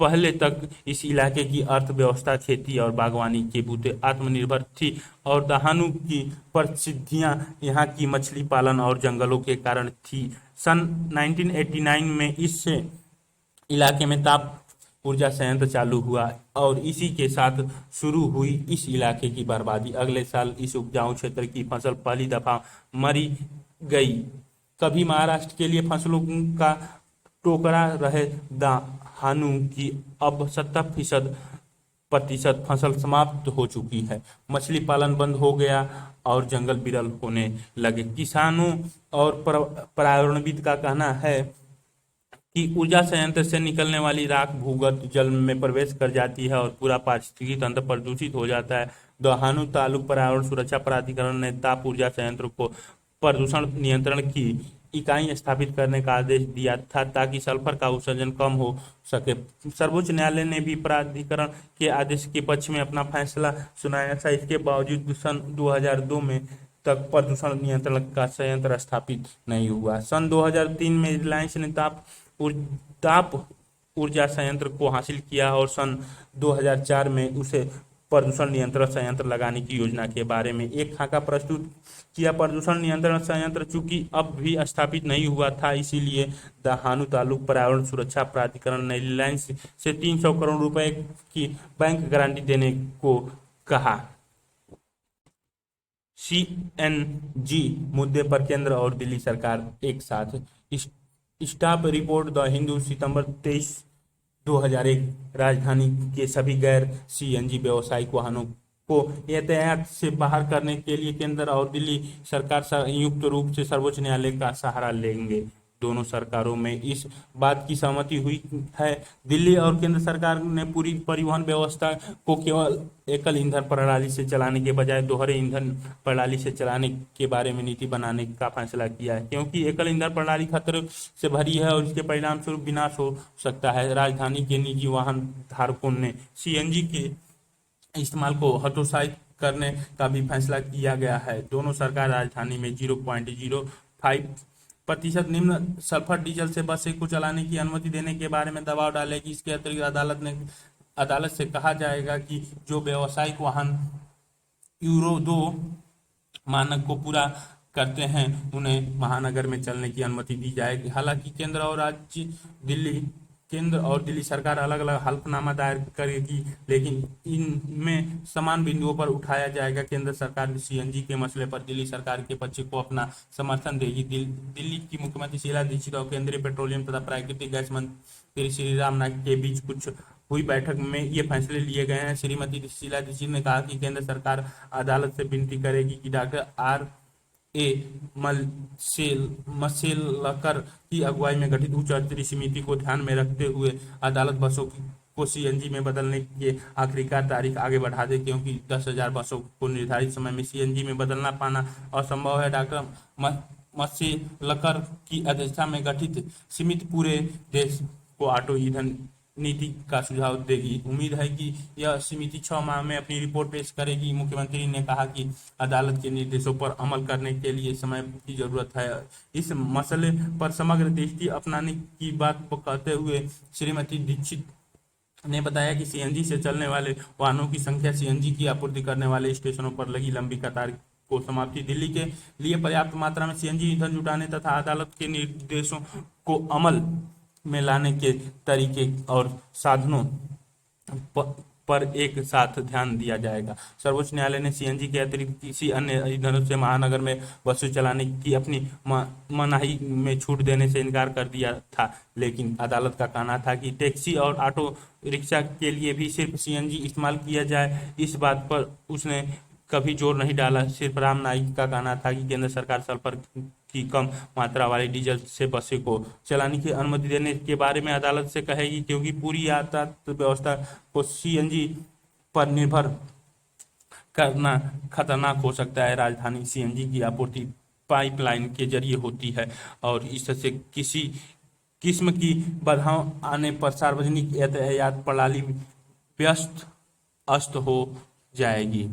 पहले तक इस इलाके की अर्थव्यवस्था खेती और बागवानी के बूते आत्मनिर्भर थी और दहानू की प्रसिद्धियां यहाँ की मछली पालन और जंगलों के कारण थी। सन 1989 में इस इलाके में ताप ऊर्जा संयंत्र चालू हुआ और इसी के साथ शुरू हुई इस इलाके की बर्बादी। अगले साल इस उपजाऊ क्षेत्र की फसल पहली दफा मरी गई। कभी महाराष्ट्र के लिए फसलों का टोकरा रहे दहानू की अब 70% फसल समाप्त हो चुकी है। मछली पालन बंद हो गया और जंगल विरल होने लगे। किसानों और पर्यावरणविद का कहना है कि ऊर्जा संयंत्र से निकलने वाली राख भूगर्भ जल में प्रवेश कर जाती है और पूरा पारिस्थितिकी तंत्र प्रदूषित हो जाता है। दोहानू तालुक पर्यावरण सुरक्षा प्राधिकरण ने ताप ऊर्जा संयंत्र को प्रदूषण नियंत्रण की इकाई स्थापित करने का आदेश दिया था ताकि सल्फर का उत्सर्जन कम हो सके। सर्वोच्च न्यायालय ने भी प्राधिकरण के आदेश के पक्ष में अपना फैसला सुनाया था। इसके बावजूद सन 2002 में तक प्रदूषण नियंत्रण का संयंत्र स्थापित नहीं हुआ। सन 2003 में रिलायंस ने ताप ऊर्जा संयंत्र को हासिल किया और सन 2004 में उसे प्रदूषण नियंत्रण संयंत्र लगाने की योजना के बारे में एक खाका प्रस्तुत किया। प्रदूषण नियंत्रण संयंत्र चूंकि अब भी स्थापित नहीं हुआ था, इसीलिए दहानू तालुक पर्यावरण सुरक्षा प्राधिकरण ने रिलायंस से 300 करोड़ रुपए की बैंक गारंटी देने को कहा। सीएनजी मुद्दे पर केंद्र और दिल्ली सरकार एक साथ। स्टाफ रिपोर्ट द हिंदू सितंबर 23, 2001। राजधानी के सभी गैर सीएनजी व्यावसायिक वाहनों को यातायात से बाहर करने के लिए केंद्र और दिल्ली सरकार संयुक्त रूप से सर्वोच्च न्यायालय का सहारा लेंगे। दोनों सरकारों में इस बात की सहमति हुई है। दिल्ली और केंद्र सरकार ने पूरी परिवहन व्यवस्था को केवल एकल ईंधन प्रणाली से चलाने के बजाय दोहरे ईंधन प्रणाली से चलाने के बारे में नीति बनाने का फैसला किया है, क्योंकि एकल ईंधन प्रणाली खतरे से भरी है और इसके परिणाम स्वरूप विनाश हो सकता है। राजधानी के निजी वाहन धारकों ने सीएनजी के इस्तेमाल को हतोत्साहित करने का भी फैसला किया गया है। दोनों सरकार राजधानी में 0.05% निम्न सल्फर डीजल से बसें को चलाने की अनुमति देने के बारे में दबाव डालेगी। इसके अतिरिक्त अदालत से कहा जाएगा कि जो व्यावसायिक वाहन यूरो 2 मानक को पूरा करते हैं उन्हें महानगर में चलने की अनुमति दी जाएगी। हालांकि केंद्र और दिल्ली सरकार अलग अलग हल्फनामा दायर करेगी, लेकिन इनमें समान बिंदुओं पर उठाया जाएगा। केंद्र सरकार सीएनजी के मसले पर दिल्ली सरकार के पक्ष को अपना समर्थन देगी। दिल्ली की मुख्यमंत्री शीला दीक्षित और केंद्रीय पेट्रोलियम तथा प्राकृतिक गैस मंत्री श्रीराम नाईक के बीच कुछ हुई बैठक में ये फैसले लिए गए हैं। श्रीमती शीला दीक्षित ने कहा कि केंद्र सरकार अदालत से विनती करेगी कि डॉक्टर R.A. मसेलकर की अगुवाई में गठित उच्च स्तरीय समिति को ध्यान में रखते हुए अदालत बसों को सीएनजी में बदलने के आखिरकार तारीख आगे बढ़ा दे, क्योंकि 10,000 बसों को निर्धारित समय में सीएनजी में बदलना पाना असंभव है। डॉक्टर मसेलकर की अध्यक्षता में गठित समिति पूरे देश को ऑटो ईंधन नीति का सुझाव देगी। उम्मीद है कि यह समिति 6 माह में अपनी रिपोर्ट पेश करेगी। मुख्यमंत्री ने कहा कि अदालत के निर्देशों पर अमल करने के लिए समय की जरूरत है। इस मसले पर समग्र दृष्टि अपनाने की बात कहते हुए श्रीमती दीक्षित ने बताया कि सीएनजी से चलने वाले वाहनों की संख्या सीएनजी की आपूर्ति करने वाले स्टेशनों पर लगी लंबी कतार को समाप्ति, दिल्ली के लिए पर्याप्त मात्रा में सीएनजी ईंधन जुटाने तथा अदालत के निर्देशों को अमल में लाने के तरीके और साधनों पर एक साथ ध्यान दिया जाएगा। सर्वोच्च न्यायालय ने सीएनजी के अतिरिक्त किसी अन्य ईंधनों से महानगर में बसें चलाने की अपनी मनाही में छूट देने से इनकार कर दिया था, लेकिन अदालत का कहना था कि टैक्सी और ऑटो रिक्शा के लिए भी सिर्फ सीएनजी इस्तेमाल किया जाए। इस बात पर उसने कभी जोर नहीं डाला। सिर्फ राम नाईक का कहना था कि केंद्र सरकार सल्फर की कम मात्रा वाली डीजल से बसें को चलाने की अनुमति देने के बारे में अदालत से कहेगी, क्योंकि पूरी यातायात व्यवस्था को सीएनजी पर निर्भर करना खतरनाक हो सकता है। राजधानी सीएनजी की आपूर्ति पाइपलाइन के जरिए होती है और इससे किसी किस्म की बाधाओं आने पर सार्वजनिक यातायात प्रणाली व्यस्त अस्त हो जाएगी।